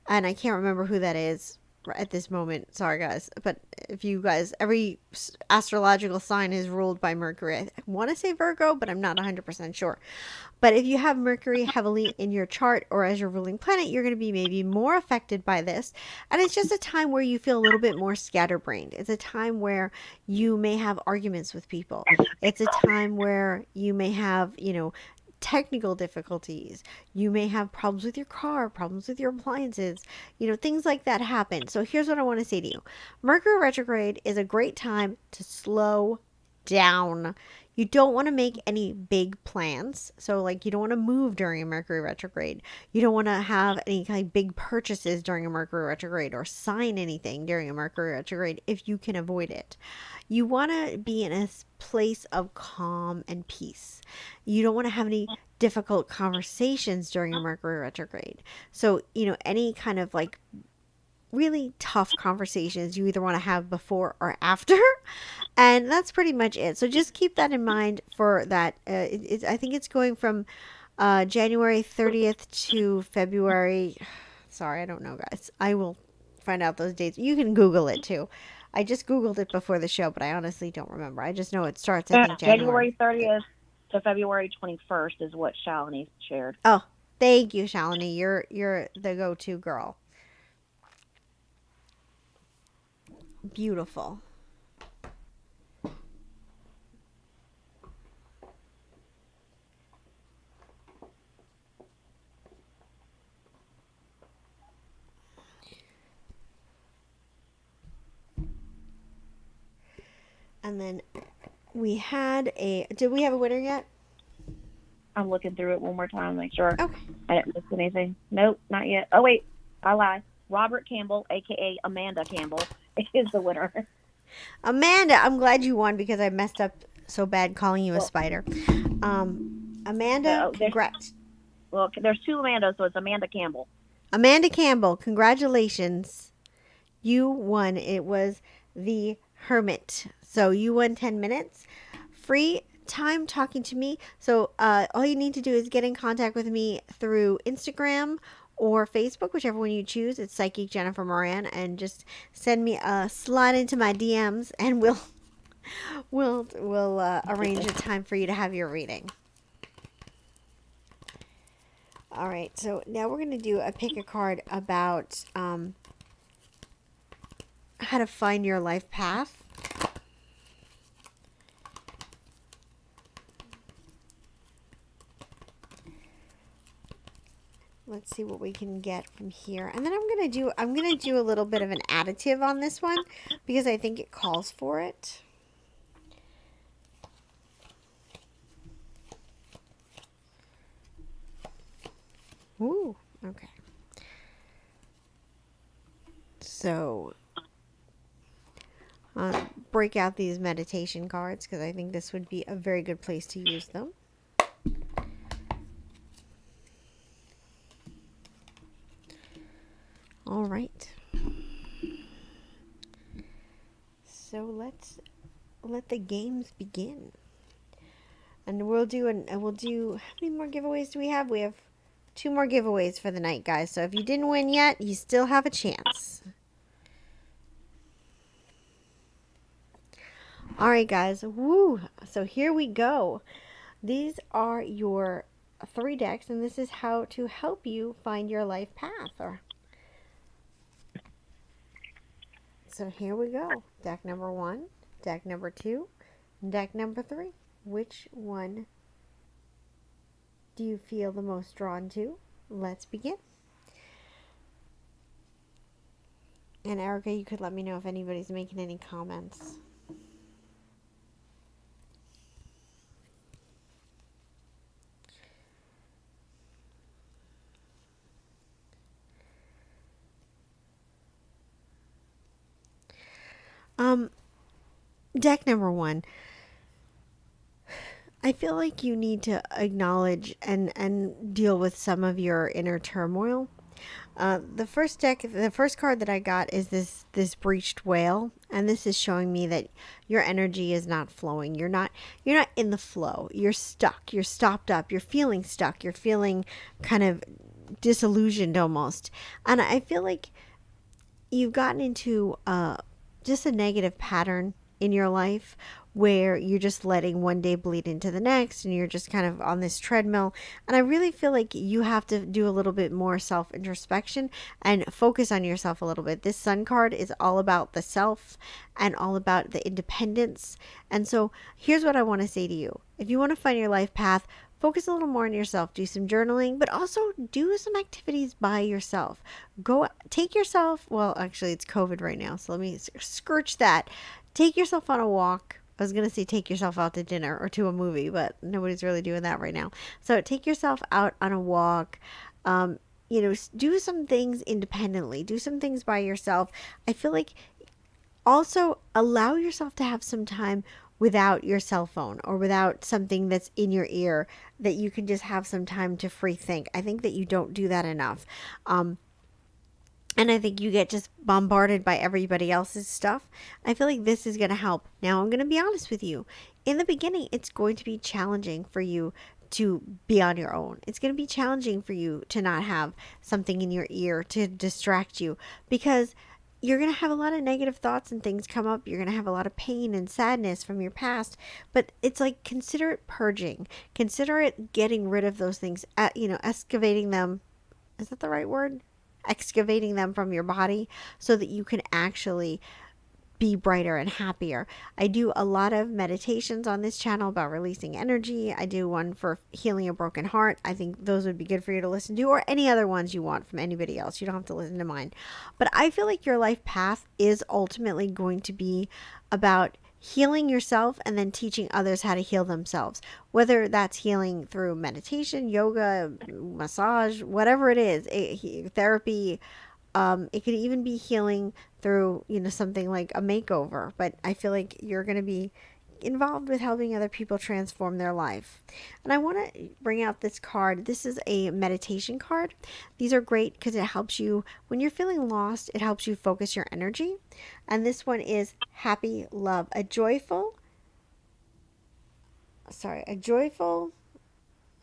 and I can't remember who that is at this moment, sorry guys, but if you guys, every astrological sign is ruled by Mercury. I want to say Virgo, but I'm not 100% sure. But if you have Mercury heavily in your chart or as your ruling planet, you're going to be maybe more affected by this. And it's just a time where you feel a little bit more scatterbrained. It's a time where you may have arguments with people. It's a time where you may have, technical difficulties. You may have problems with your car, problems with your appliances, things like that happen. So here's what I want to say to you. Mercury retrograde is a great time to slow down. You don't want to make any big plans. So like you don't want to move during a Mercury retrograde. You don't want to have any kind of big purchases during a Mercury retrograde or sign anything during a Mercury retrograde if you can avoid it. You want to be in a place of calm and peace. You don't want to have any difficult conversations during a Mercury retrograde. So, any kind of like really tough conversations you either want to have before or after. And that's pretty much it. So just keep that in mind for that. I think it's going from January 30th to February. Sorry, I don't know, guys. I will find out those dates. You can Google it too. I just Googled it before the show, but I honestly don't remember. I just know it starts, I think, January 30th to February 21st is what Shalini shared. Oh, thank you, Shalini. You're the go-to girl. Beautiful. And then we had did we have a winner yet? I'm looking through it one more time to make sure Okay. I didn't miss anything. Nope, not yet. Oh, wait, I lied. Robert Campbell, a.k.a. Amanda Campbell, is the winner. Amanda, I'm glad you won because I messed up so bad calling you a spider. Amanda, congrats. Well, there's 2 Amandas, so it's Amanda Campbell. Amanda Campbell, congratulations. You won. It was the Hermit. So you won 10 minutes. Free time talking to me. So all you need to do is get in contact with me through Instagram or Facebook, whichever one you choose. It's Psychic Jennifer Moran, and just send me a slide into my DMs, and we'll arrange a time for you to have your reading. All right, so now we're going to do a pick a card about how to find your life path. Let's see what we can get from here. And then I'm going to do a little bit of an additive on this one because I think it calls for it. Ooh, okay. So, break out these meditation cards because I think this would be a very good place to use them. All right. So let's let the games begin. And we'll do how many more giveaways do we have? We have 2 more giveaways for the night, guys. So if you didn't win yet, you still have a chance. All right, guys. Woo! So here we go. These are your 3 decks, and this is how to help you find your life path. So here we go. Deck number 1, deck number 2, deck number 3. Which one do you feel the most drawn to? Let's begin. And Erica, you could let me know if anybody's making any comments. Deck number 1. I feel like you need to acknowledge and deal with some of your inner turmoil. The first card that I got is this breached whale, and this is showing me that your energy is not flowing. You're not in the flow. You're stuck. You're stopped up. You're feeling stuck. You're feeling kind of disillusioned almost. And I feel like you've gotten into just a negative pattern in your life where you're just letting one day bleed into the next and you're just kind of on this treadmill. And I really feel like you have to do a little bit more self introspection and focus on yourself a little bit. This Sun card is all about the self and all about the independence. And so here's what I want to say to you. If you want to find your life path, focus a little more on yourself. Do some journaling, but also do some activities by yourself. Go take yourself, well, actually it's COVID right now, so let me scorch that. Take yourself on a walk. I was going to say take yourself out to dinner or to a movie, but nobody's really doing that right now. So take yourself out on a walk. Do some things independently. Do some things by yourself. I feel like also allow yourself to have some time without your cell phone or without something that's in your ear, that you can just have some time to free think. I think that you don't do that enough. And I think you get just bombarded by everybody else's stuff. I feel like this is going to help. Now, I'm going to be honest with you. In the beginning, it's going to be challenging for you to be on your own. It's going to be challenging for you to not have something in your ear to distract you, because you're going to have a lot of negative thoughts and things come up. You're going to have a lot of pain and sadness from your past. But it's like, consider it purging. Consider it getting rid of those things, excavating them. Is that the right word? Excavating them from your body so that you can actually be brighter and happier. I do a lot of meditations on this channel about releasing energy. I do one for healing a broken heart. I think those would be good for you to listen to, or any other ones you want from anybody else. You don't have to listen to mine. But I feel like your life path is ultimately going to be about healing yourself and then teaching others how to heal themselves, whether that's healing through meditation, yoga, massage, whatever it is, therapy. It could even be healing through, something like a makeover. But I feel like you're going to be involved with helping other people transform their life. And I want to bring out this card. This is a meditation card. These are great because it helps you when you're feeling lost. It helps you focus your energy. And this one is Happy Love, a joyful,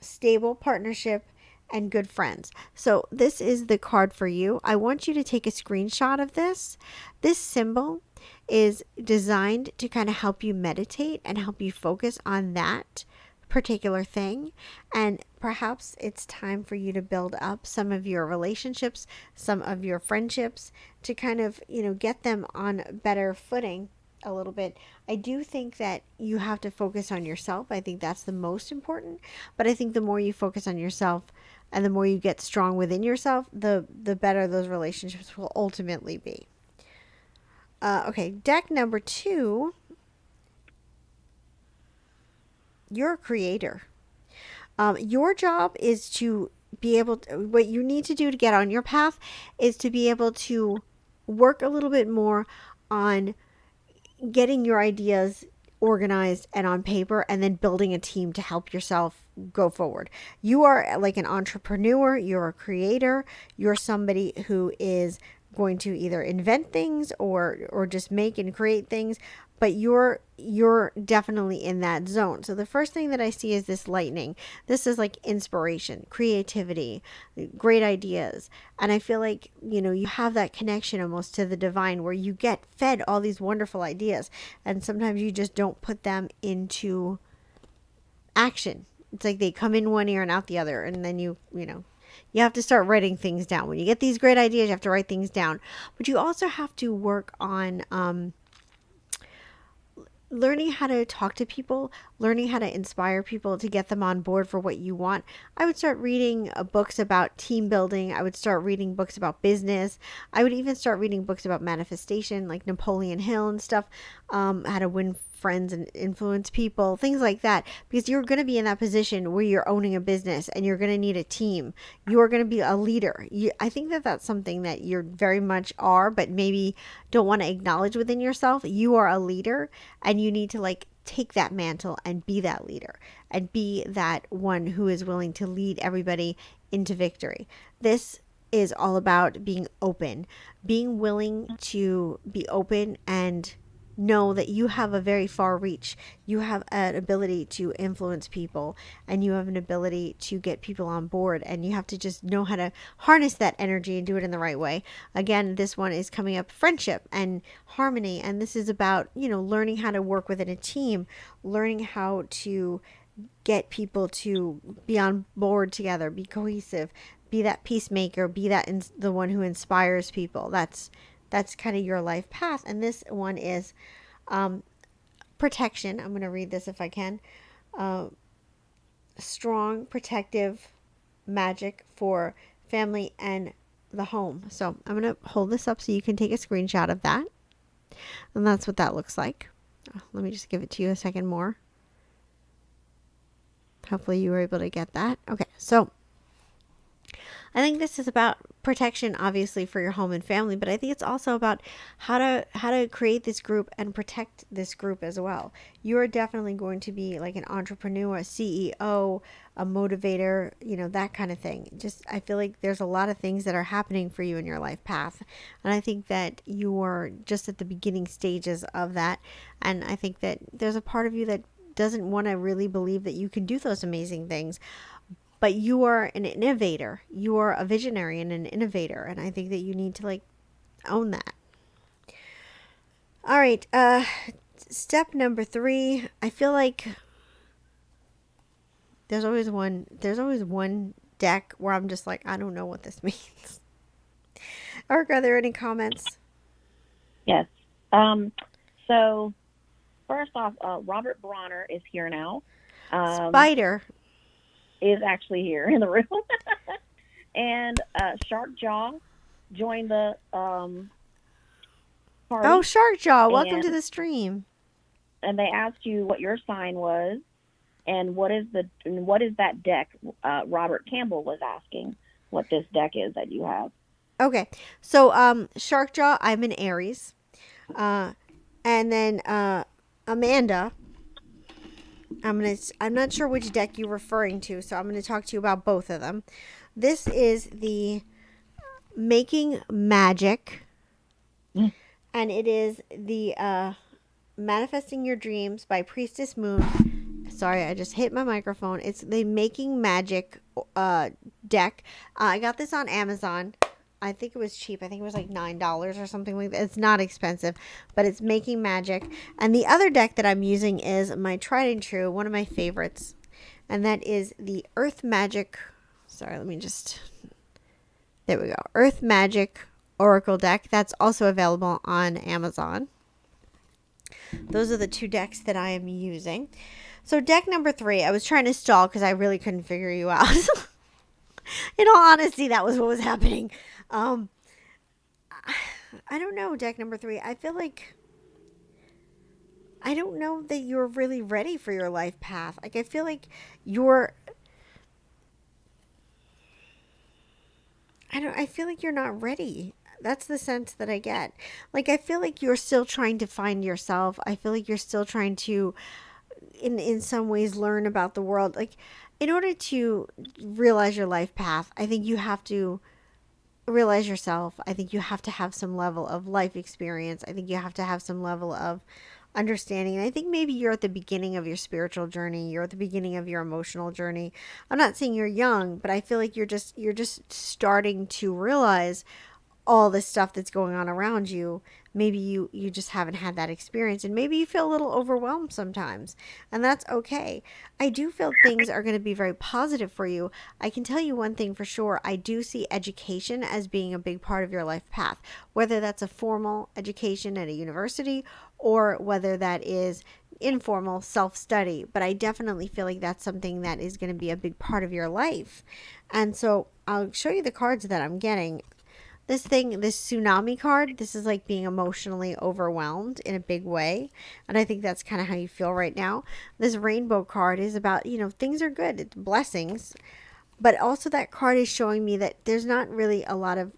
stable partnership and good friends. So this is the card for you. I want you to take a screenshot of this. This symbol is designed to kind of help you meditate and help you focus on that particular thing. And perhaps it's time for you to build up some of your relationships, some of your friendships, to kind of, get them on better footing a little bit. I do think that you have to focus on yourself. I think that's the most important. But I think the more you focus on yourself and the more you get strong within yourself, the better those relationships will ultimately be. Okay, deck number 2. You're a creator. Your job is to be able to, what you need to do to get on your path is to be able to work a little bit more on getting your ideas organized and on paper, and then building a team to help yourself go forward. You are like an entrepreneur, you're a creator, you're somebody who is going to either invent things or just make and create things, but you're definitely in that zone. So the first thing that I see is this lightning. This is like inspiration, creativity, great ideas. And I feel like, you have that connection almost to the divine, where you get fed all these wonderful ideas, and sometimes you just don't put them into action. It's like they come in one ear and out the other, and then you have to start writing things down. When you get these great ideas, you have to write things down. But you also have to work on learning how to talk to people, learning how to inspire people to get them on board for what you want. I would start reading books about team building. I would start reading books about business. I would even start reading books about manifestation, like Napoleon Hill and stuff, how to win friends and influence people, things like that, because you're going to be in that position where you're owning a business and you're going to need a team. You're going to be a leader. I think that that's something that you're very much are, but maybe don't want to acknowledge within yourself. You are a leader, and you need to like take that mantle and be that leader and be that one who is willing to lead everybody into victory. This is all about being open, being willing to be open and know that you have a very far reach. You have an ability to influence people, and you have an ability to get people on board, and you have to just know how to harness that energy and do it in the right way. Again, this one is coming up friendship and harmony, and this is about, learning how to work within a team, learning how to get people to be on board together, be cohesive, be that peacemaker, be that the one who inspires people. That's kind of your life path. And this one is protection. I'm going to read this if I can. Strong, protective magic for family and the home. So I'm going to hold this up so you can take a screenshot of that. And that's what that looks like. Let me just give it to you a second more. Hopefully you were able to get that. Okay, so I think this is about protection, obviously, for your home and family, but I think it's also about how to create this group and protect this group as well. You are definitely going to be like an entrepreneur, a CEO, a motivator, that kind of thing. Just, I feel like there's a lot of things that are happening for you in your life path, and I think that you are just at the beginning stages of that. And I think that there's a part of you that doesn't want to really believe that you can do those amazing things. But you are an innovator. You are a visionary and an innovator. And I think that you need to like own that. All right. Step number 3. I feel like there's always one deck where I'm just like, I don't know what this means. Erica, are there any comments? Yes. So first off, Robert Bronner is here now. Spider is actually here in the room. And Shark Jaw joined the party. Oh, Shark Jaw, welcome to the stream. And they asked you what your sign was and what is that deck. Robert Campbell was asking what this deck is that you have. Okay. So Shark Jaw, I'm an Aries. And then Amanda, I'm not sure which deck you're referring to, so I'm going to talk to you about both of them. This is the Making Magic, and it is the Manifesting Your Dreams by Priestess Moon. Sorry, I just hit my microphone. It's the Making Magic deck. I got this on Amazon. I think it was cheap. I think it was like $9 or something like that. It's not expensive, but it's Making Magic. And the other deck that I'm using is my tried and true, one of my favorites. And that is the Earth Magic. Sorry, there we go. Earth Magic Oracle deck. That's also available on Amazon. Those are the 2 decks that I am using. So deck number 3, I was trying to stall because I really couldn't figure you out. In all honesty, that was what was happening. I don't know, deck number 3. I feel like I don't know that you're really ready for your life path. Like, I feel like I feel like you're not ready. That's the sense that I get. Like, I feel like you're still trying to find yourself. I feel like you're still trying to, in some ways, learn about the world. Like, in order to realize your life path, I think you have to realize yourself. I think you have to have some level of life experience. I think you have to have some level of understanding. And I think maybe you're at the beginning of your spiritual journey. You're at the beginning of your emotional journey. I'm not saying you're young, but I feel like you're just starting to realize all this stuff that's going on around you. Maybe you just haven't had that experience, and maybe you feel a little overwhelmed sometimes, and that's okay. I do feel things are going to be very positive for you. I can tell you one thing for sure. I do see education as being a big part of your life path, whether that's a formal education at a university or whether that is informal self-study. But I definitely feel like that's something that is going to be a big part of your life. And so I'll show you the cards that I'm getting. This tsunami card, this is like being emotionally overwhelmed in a big way. And I think that's kind of how you feel right now. This rainbow card is about, things are good, it's blessings. But also, that card is showing me that there's not really a lot of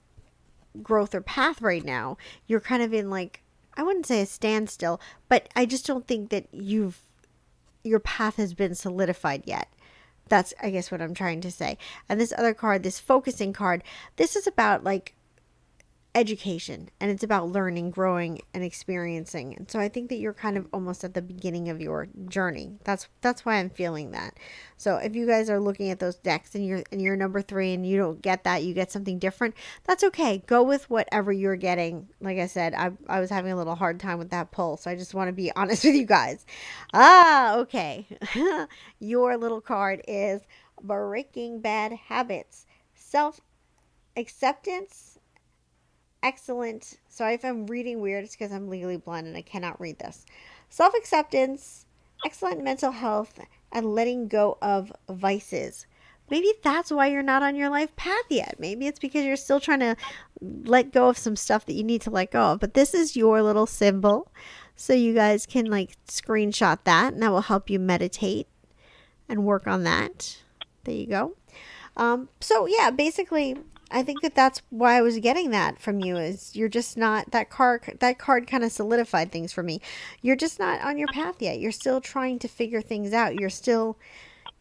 growth or path right now. You're kind of in, like, I wouldn't say a standstill, but I just don't think that your path has been solidified yet. That's, I guess, what I'm trying to say. And this other card, this focusing card, this is about, like, education, and it's about learning, growing, and experiencing. And so I think that you're kind of almost at the beginning of your journey. That's why I'm feeling that. So if you guys are looking at those decks and you're number 3 and you don't get that, you get something different, that's okay. Go with whatever you're getting. Like I said, I was having a little hard time with that pull, so I just want to be honest with you guys. Okay. Your little card is Breaking Bad Habits. Self acceptance. Excellent. Sorry if I'm reading weird. It's because I'm legally blind and I cannot read this. Self acceptance, excellent mental health, and letting go of vices. Maybe that's why you're not on your life path yet. Maybe it's because you're still trying to let go of some stuff that you need to let go of. But this is your little symbol. So you guys can, like, screenshot that, and that will help you meditate and work on that. There you go. So yeah, basically, I think that that's why I was getting that from you, is you're just not, that card kind of solidified things for me. You're just not on your path yet. You're still trying to figure things out. You're still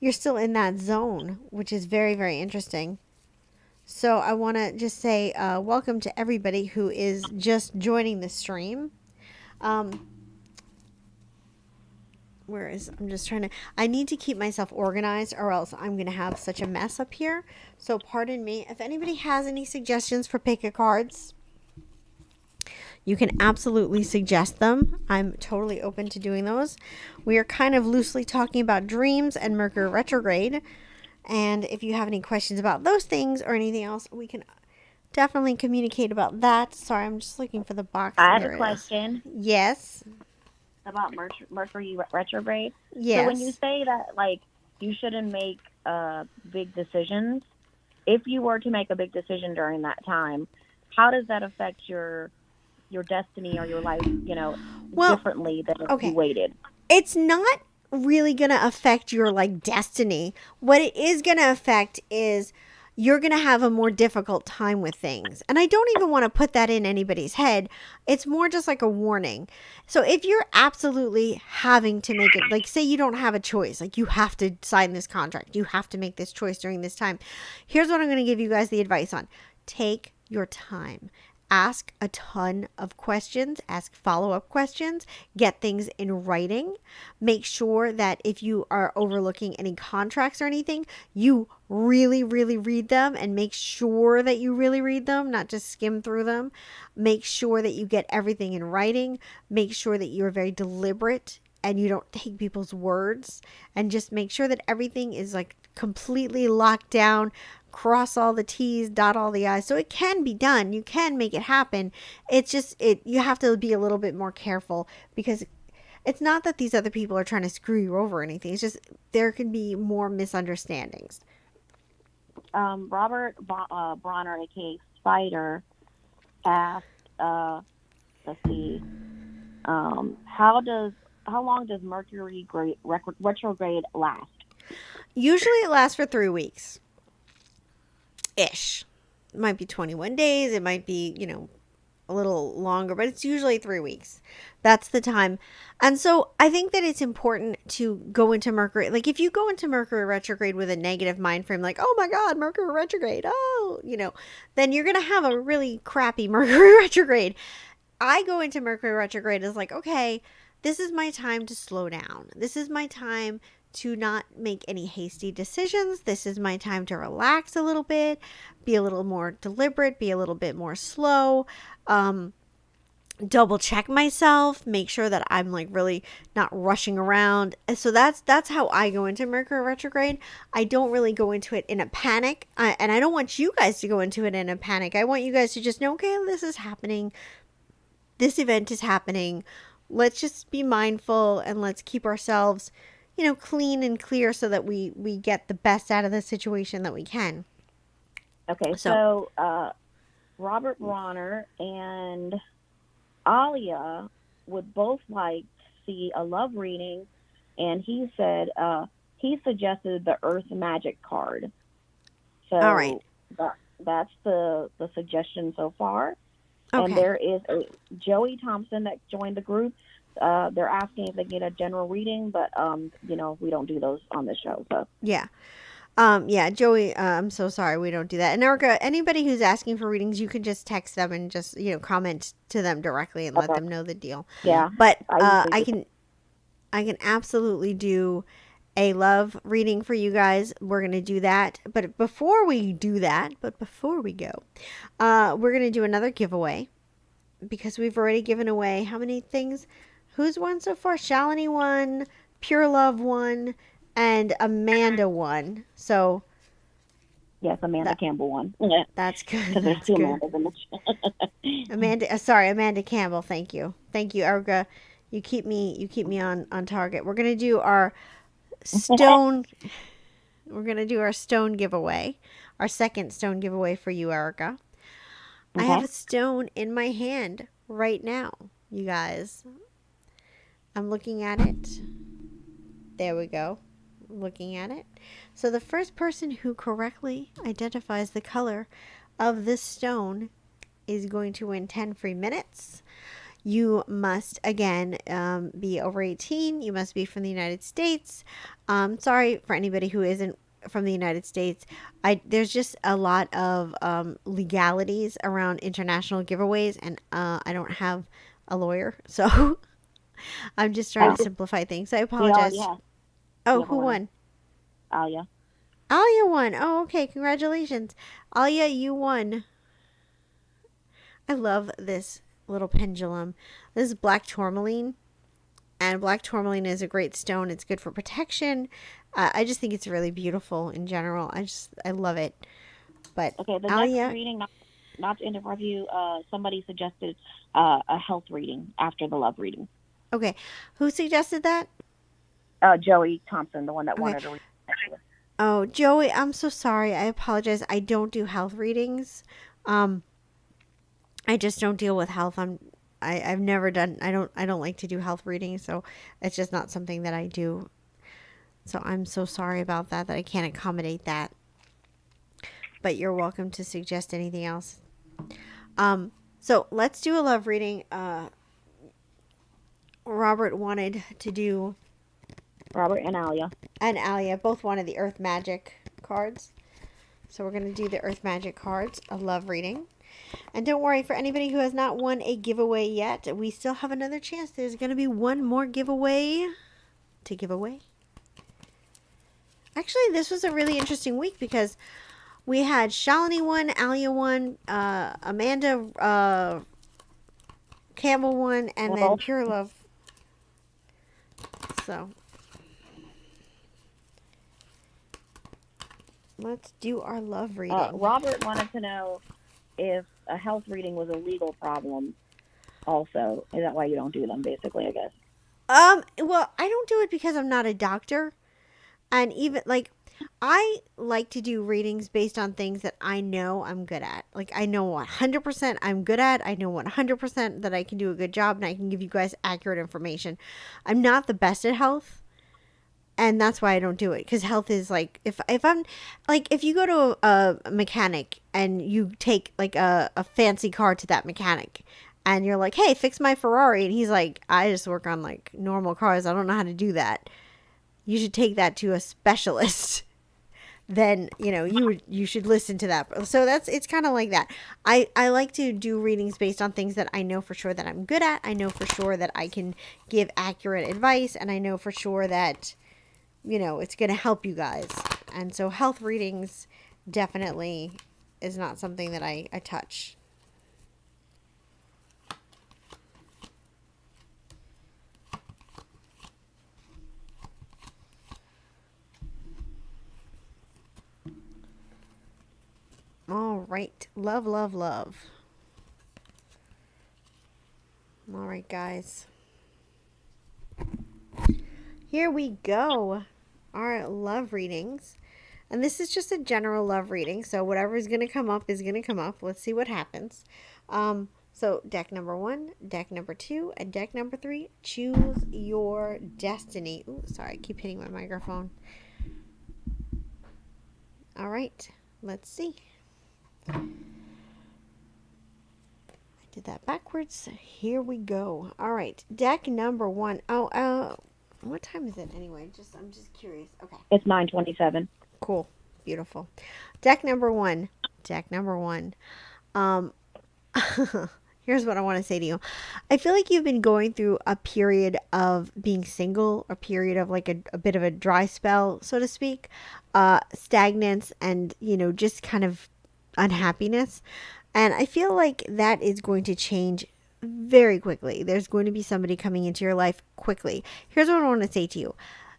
in that zone, which is very, very interesting. So I want to just say welcome to everybody who is just joining the stream. Um, I'm just trying to, I need to keep myself organized or else I'm going to have such a mess up here. So pardon me. If anybody has any suggestions for pick a cards, you can absolutely suggest them. I'm totally open to doing those. We are kind of loosely talking about dreams and Mercury retrograde. And if you have any questions about those things or anything else, we can definitely communicate about that. Sorry, I'm just looking for the box. I have a question. Yes. About Mercury retrograde. Yes. So when you say that, like, you shouldn't make big decisions, if you were to make a big decision during that time, how does that affect your destiny or your life, differently than if you waited? It's not really going to affect your, like, destiny. What it is going to affect is you're going to have a more difficult time with things. And I don't even want to put that in anybody's head. It's more just like a warning. So if you're absolutely having to make it, like, say you don't have a choice, like you have to sign this contract, you have to make this choice during this time. Here's what I'm going to give you guys the advice on. Take your time. Ask a ton of questions, ask follow-up questions, get things in writing. Make sure that if you are overlooking any contracts or anything, you really, really read them, and make sure that you really read them, not just skim through them. Make sure that you get everything in writing. Make sure that you're very deliberate and you don't take people's words, and just make sure that everything is, like, completely locked down. Cross all the T's, dot all the I's. So it can be done. You can make it happen. It's just, you have to be a little bit more careful, because it's not that these other people are trying to screw you over or anything. It's just there can be more misunderstandings. Robert Bronner, aka Spider, asked, let's see, how long does Mercury retrograde last? Usually it lasts for 3 weeks. Ish. It might be 21 days. It might be, a little longer, but it's usually 3 weeks. That's the time. And so I think that it's important to go into Mercury. Like if you go into Mercury retrograde with a negative mind frame, like, oh my God, Mercury retrograde, oh, then you're going to have a really crappy Mercury retrograde. I go into Mercury retrograde as like, okay, this is my time to slow down. This is my time to not make any hasty decisions. This is my time to relax a little bit, be a little more deliberate, be a little bit more slow, double check myself, make sure that I'm like really not rushing around. So that's how I go into Mercury retrograde. I don't really go into it in a panic, and I don't want you guys to go into it in a panic. I want you guys to just know, okay, this is happening. This event is happening. Let's just be mindful and let's keep ourselves, clean and clear so that we get the best out of the situation that we can. Okay, so Robert Bronner and Alia would both like to see a love reading, and he said he suggested the Earth Magic card. So all right, that's the suggestion so far. Okay. And there is a Joey Thompson that joined the group. They're asking if they get a general reading, but we don't do those on the show. So yeah. Joey, I'm so sorry we don't do that. And Erica, anybody who's asking for readings, you can just text them and just, comment to them directly and let them know the deal. Yeah. But I can absolutely do a love reading for you guys. We're going to do that. But before we go, we're going to do another giveaway because we've already given away how many things? Who's won so far? Shalini won, Pure Love won, and Amanda won. So yes, Amanda Campbell won. That's good. Because there's two Amandas in the show. Amanda Campbell. Thank you, Erica. You keep me on target. We're gonna do our stone. We're gonna do our stone giveaway, our second stone giveaway for you, Erica. Okay. I have a stone in my hand right now, you guys. I'm looking at it. There we go. Looking at it. So the first person who correctly identifies the color of this stone is going to win 10 free minutes. You must, again, be over 18. You must be from the United States. Sorry for anybody who isn't from the United States. There's just a lot of legalities around international giveaways, and I don't have a lawyer, so I'm just trying to simplify things. I apologize. Oh, who won? Alia. Alia won. Oh, okay. Congratulations. Alia, you won. I love this little pendulum. This is black tourmaline. And black tourmaline is a great stone. It's good for protection. I just think it's really beautiful in general. I love it. But okay, the Alia, next reading, not to interrupt you, somebody suggested a health reading after the love reading. Okay. Who suggested that? Joey Thompson, the one that wanted to read. Oh, Joey, I'm so sorry. I apologize. I don't do health readings. I just don't deal with health. I've never done. I don't like to do health readings, so it's just not something that I do. So I'm so sorry about that I can't accommodate that. But you're welcome to suggest anything else. So let's do a love reading. Robert wanted to do. Robert and Alia. And Alia both wanted the Earth Magic cards. So we're going to do the Earth Magic cards, a love reading. And don't worry, for anybody who has not won a giveaway yet, we still have another chance. There's going to be one more giveaway to give away. Actually, this was a really interesting week because we had Shalini won, Alia won, Amanda Campbell won, and then Pure Love. So let's do our love reading. Robert wanted to know if a health reading was a legal problem also. Is that why you don't do them, basically, I guess? Well, I don't do it because I'm not a doctor. And even, I like to do readings based on things that I know I'm good at. Like, I know 100% I'm good at. I know 100% that I can do a good job, and I can give you guys accurate information. I'm not the best at health. And that's why I don't do it, because health is like, if I'm like, if you go to a mechanic and you take like a fancy car to that mechanic and you're like, hey, fix my Ferrari, and he's like, I just work on like normal cars, I don't know how to do that. You should take that to a specialist. Then you should listen to that. So it's kind of like that. I like to do readings based on things that I know for sure that I'm good at. I know for sure that I can give accurate advice, and I know for sure that it's going to help you guys. And so health readings definitely is not something that I touch. All right. Love, love, love. All right, guys. Here we go. Our love readings. And this is just a general love reading. So whatever is going to come up is going to come up. Let's see what happens. So deck number 1, deck number 2, and deck number 3. Choose your destiny. Ooh, sorry. I keep hitting my microphone. All right. Let's see. I did that backwards. Here we go. All right. Deck number 1. What time is it anyway? I'm just curious. Okay. It's 9:27. Cool. Beautiful. Deck number 1. Deck number 1. Here's what I want to say to you. I feel like you've been going through a period of being single, a period of like a bit of a dry spell, so to speak, stagnance, and, just kind of unhappiness. And I feel like that is going to change very quickly. There's going to be somebody coming into your life quickly. Here's what I want to say to you.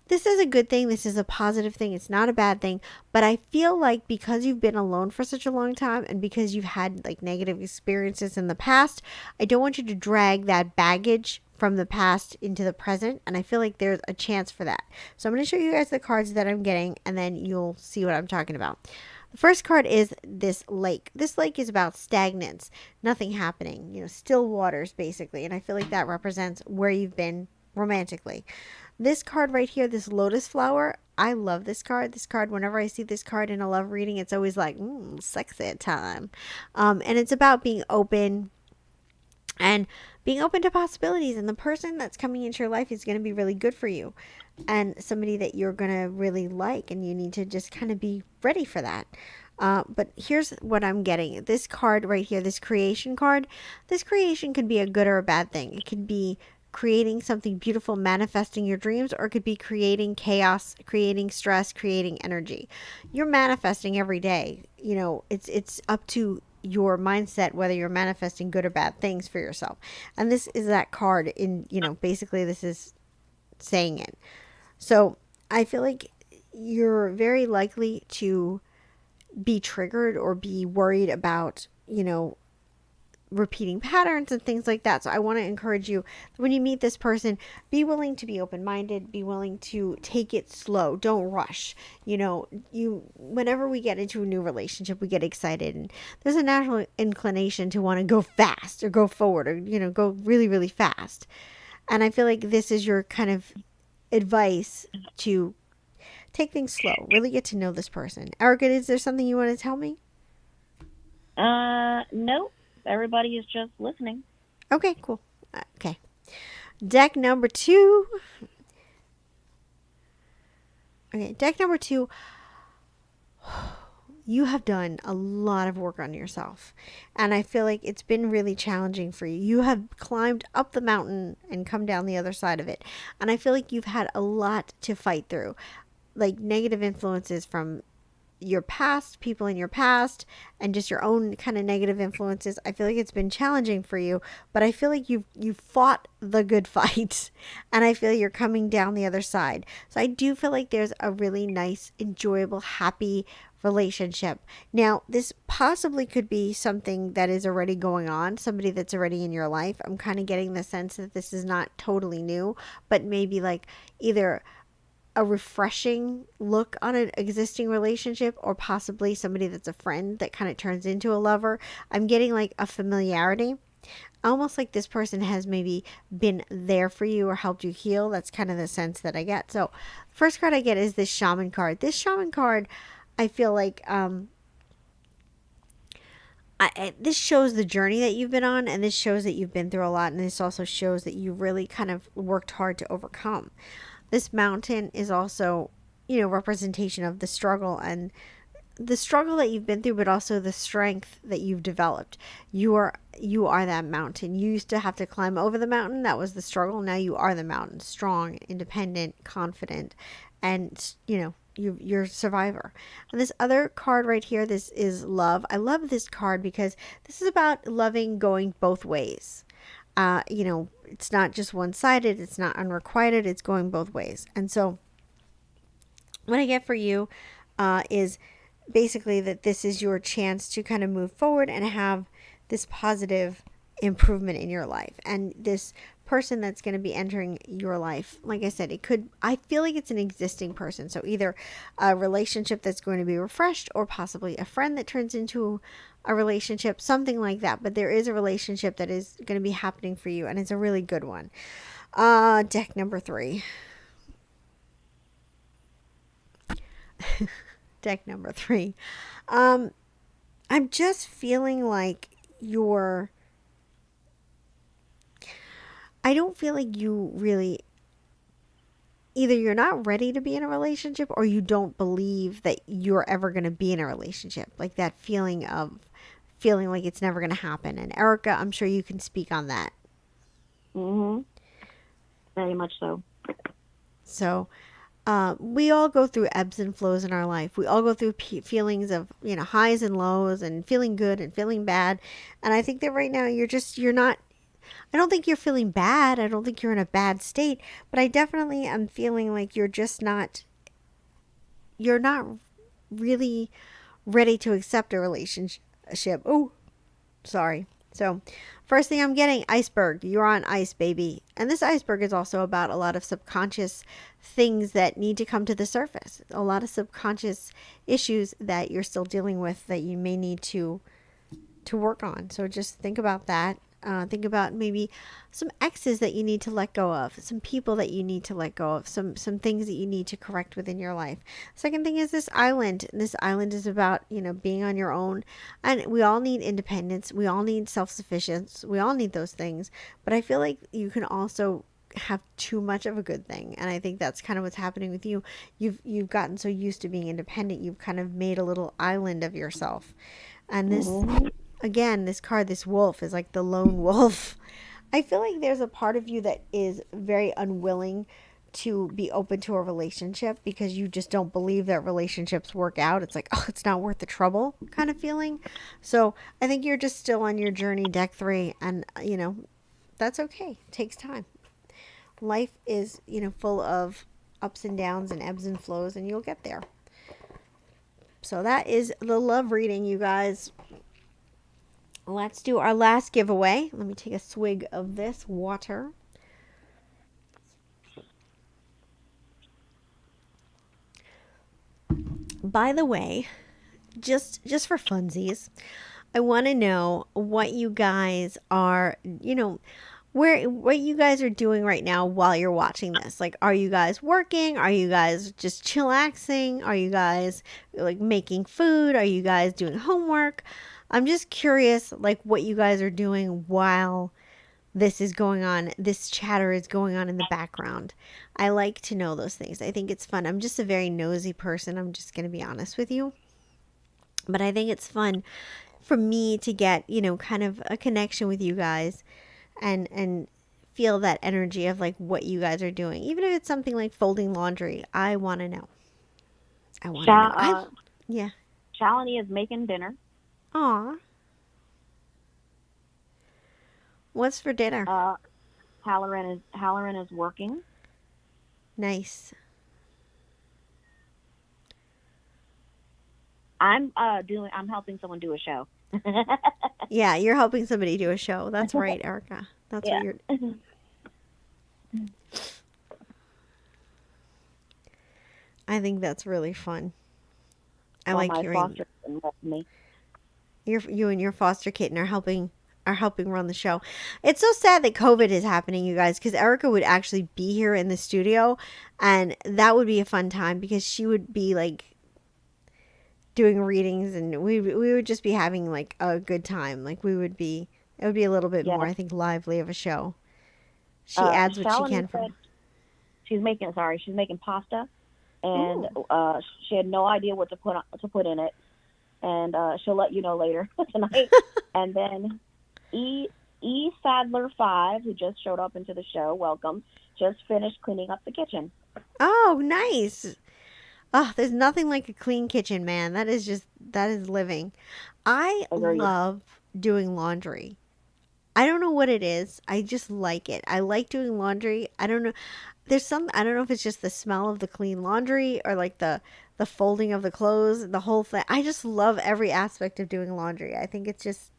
This is a good thing. This is a positive thing. It's not a bad thing. But I feel like because you've been alone for such a long time, and because you've had like negative experiences in the past, I don't want you to drag that baggage from the past into the present. And I feel like there's a chance for that. So I'm going to show you guys the cards that I'm getting, and then you'll see what I'm talking about. The first card is this lake. This lake is about stagnance, nothing happening, still waters basically. And I feel like that represents where you've been romantically. This card right here, this lotus flower, I love this card. This card, whenever I see this card in a love reading, it's always like, sexy time. And it's about being open and being open to possibilities. And the person that's coming into your life is going to be really good for you, and somebody that you're going to really like, and you need to just kind of be ready for that. But here's what I'm getting. This card right here, this creation card, this creation could be a good or a bad thing. It could be creating something beautiful, manifesting your dreams, or it could be creating chaos, creating stress, creating energy. You're manifesting every day. It's up to your mindset whether you're manifesting good or bad things for yourself. And this is that card in, basically this is saying it. So I feel like you're very likely to be triggered or be worried about, repeating patterns and things like that. So I want to encourage you, when you meet this person, be willing to be open-minded, be willing to take it slow. Don't rush. Whenever we get into a new relationship, we get excited, and there's a natural inclination to want to go fast or go forward or, go really, really fast. And I feel like this is your kind of advice to take things slow, really get to know this person. Erica, is there something you want to tell me? Nope. Everybody is just listening. Okay, cool. Okay. Deck number 2. Okay, deck number 2. You have done a lot of work on yourself, and I feel like it's been really challenging for you. You have climbed up the mountain and come down the other side of it, and I feel like you've had a lot to fight through, like negative influences from your past, people in your past, and just your own kind of negative influences. I feel like it's been challenging for you, but I feel like you've fought the good fight, and I feel you're coming down the other side. So I do feel like there's a really nice, enjoyable, happy relationship. Now, this possibly could be something that is already going on, somebody that's already in your life. I'm kind of getting the sense that this is not totally new, but maybe like either a refreshing look on an existing relationship, or possibly somebody that's a friend that kind of turns into a lover. I'm getting like a familiarity. almost like this person has maybe been there for you or helped you heal. That's kind of the sense that I get. So, first card I get is this Shaman card. This Shaman card, I feel like this shows the journey that you've been on, and this shows that you've been through a lot, and this also shows that you really kind of worked hard to overcome. This mountain is also, representation of the struggle and the struggle that you've been through, but also the strength that you've developed. You are that mountain. You used to have to climb over the mountain. That was the struggle. Now you are the mountain, strong, independent, confident, and you're a survivor. And this other card right here, this is love. I love this card because this is about loving going both ways. It's not just one-sided. It's not unrequited. It's going both ways. And so what I get for you is basically that this is your chance to kind of move forward and have this positive improvement in your life. And this person that's going to be entering your life, like I said, I feel like it's an existing person. So either a relationship that's going to be refreshed, or possibly a friend that turns into a relationship, something like that. But there is a relationship that is going to be happening for you, and it's a really good one. Deck number 3. Deck number 3. I'm just feeling like I don't feel like you really, either you're not ready to be in a relationship, or you don't believe that you're ever going to be in a relationship. Like that feeling like it's never going to happen. And Erica, I'm sure you can speak on that. Very much so. So, we all go through ebbs and flows in our life. We all go through feelings of, highs and lows, and feeling good and feeling bad. And I think that right now I don't think you're feeling bad. I don't think you're in a bad state, but I definitely am feeling like you're not really ready to accept a relationship. Oh, sorry. So, first thing I'm getting, iceberg. You're on ice, baby. And this iceberg is also about a lot of subconscious things that need to come to the surface. A lot of subconscious issues that you're still dealing with that you may need to work on. So just think about that. Think about maybe some exes that you need to let go of, some people that you need to let go of, some things that you need to correct within your life. Second thing is this island. This island is about, being on your own. And we all need independence. We all need self-sufficiency. We all need those things. But I feel like you can also have too much of a good thing. And I think that's kind of what's happening with you. You've gotten so used to being independent. You've kind of made a little island of yourself. And this... Again, this card, this wolf, is like the lone wolf. I feel like there's a part of you that is very unwilling to be open to a relationship because you just don't believe that relationships work out. It's like, oh, it's not worth the trouble kind of feeling. So I think you're just still on your journey, deck 3. And, that's okay. It takes time. Life is, full of ups and downs and ebbs and flows, and you'll get there. So that is the love reading, you guys. Let's do our last giveaway. Let me take a swig of this water. By the way, just for funsies, I want to know what you guys are, what you guys are doing right now while you're watching this. Like, are you guys working? Are you guys just chillaxing? Are you guys like making food? Are you guys doing homework? I'm just curious, like, what you guys are doing while this is going on, this chatter is going on in the background. I like to know those things. I think it's fun. I'm just a very nosy person. I'm just going to be honest with you. But I think it's fun for me to get, kind of a connection with you guys and feel that energy of like what you guys are doing. Even if it's something like folding laundry, I want to know. I want to know. Yeah. Shalini is making dinner. Aw. What's for dinner? Halloran is working. Nice. I'm helping someone do a show. Yeah, you're helping somebody do a show. That's right, Erica. That's what you're. I think that's really fun. I like hearing. Foster kitten loves me. You and your foster kitten are helping are helping run the show. It's so sad that COVID is happening, you guys, because Erica would actually be here in the studio, and that would be a fun time because she would be like doing readings, and we would just be having like a good time. Like it would be a little bit Yeah. more, I think, lively of a show. She adds what she Shalini can said from. she's making pasta, and Ooh. she had no idea what to put in it, and she'll let you know later tonight. And then E Sadler 5, who just showed up into the show, welcome, just finished cleaning up the kitchen. Oh, nice. Oh, there's nothing like a clean kitchen, man. That is living. I Agreed. love doing laundry. I don't know what it is. I just like it. I like doing laundry. I don't know. I don't know if it's just the smell of the clean laundry or like the folding of the clothes, the whole thing. I just love every aspect of doing laundry. I think it's just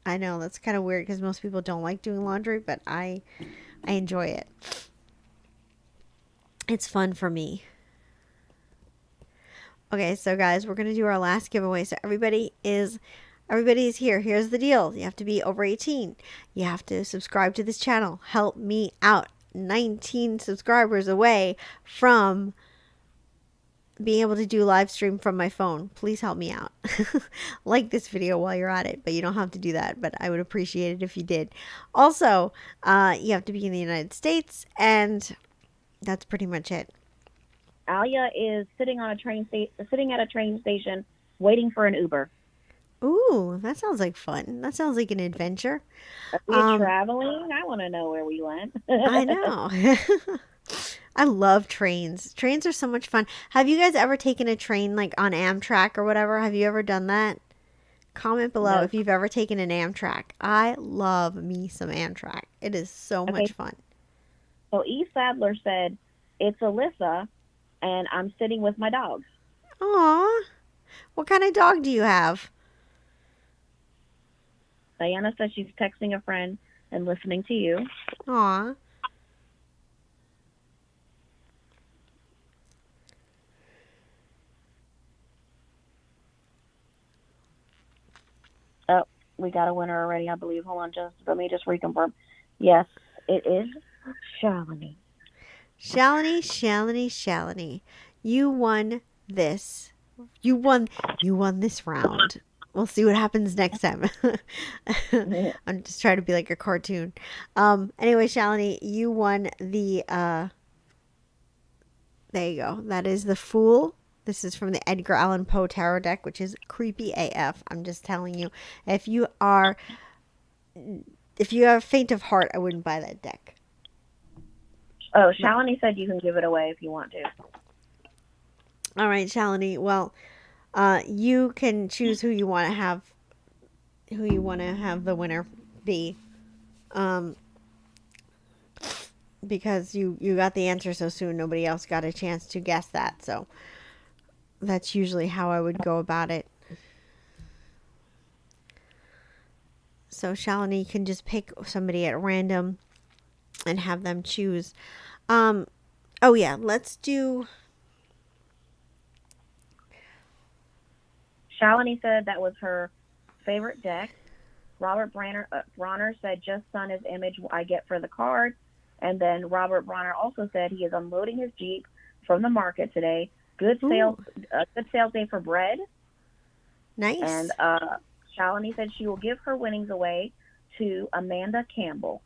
I know that's kind of weird because most people don't like doing laundry, but I enjoy it. It's fun for me. Okay, so guys, we're going to do our last giveaway. So everybody is here. Here's the deal. You have to be over 18. You have to subscribe to this channel. Help me out. 19 subscribers away from being able to do live stream from my phone. Please help me out. Like this video while you're at it, but you don't have to do that, but I would appreciate it if you did. Also, you have to be in the United States, and that's pretty much it. Alia is sitting at a train station waiting for an Uber. Ooh, that sounds like fun. That sounds like an adventure. Are we traveling? I want to know where we went. I know. I love trains. Trains are so much fun. Have you guys ever taken a train like on Amtrak or whatever? Have you ever done that? Comment below if you've ever taken an Amtrak. I love me some Amtrak. It is so much fun. So E. Sadler said, it's Alyssa, and I'm sitting with my dog. Aw. What kind of dog do you have? Diana says she's texting a friend and listening to you. Aw. Oh, we got a winner already, I believe. Hold on, let me just reconfirm. Yes, it is Shalini. Shalini. You won this. You won this round. We'll see what happens next time. I'm just trying to be like a cartoon. Anyway, Shalini, you won the there you go. That is the Fool. This is from the Edgar Allan Poe Tarot deck, which is creepy AF. I'm just telling you. If you have a faint of heart, I wouldn't buy that deck. Oh, Shalini said you can give it away if you want to. All right, Shalini. Well, you can choose who you want to have the winner be. Because you got the answer so soon, nobody else got a chance to guess that. So that's usually how I would go about it. So Shalini can just pick somebody at random and have them choose. Oh yeah, let's do. Shalini said that was her favorite deck. Robert Bronner said, just son is image I get for the card. And then Robert Bronner also said he is unloading his Jeep from the market today. Good sales day for bread. Nice. And Shalini said she will give her winnings away to Amanda Campbell.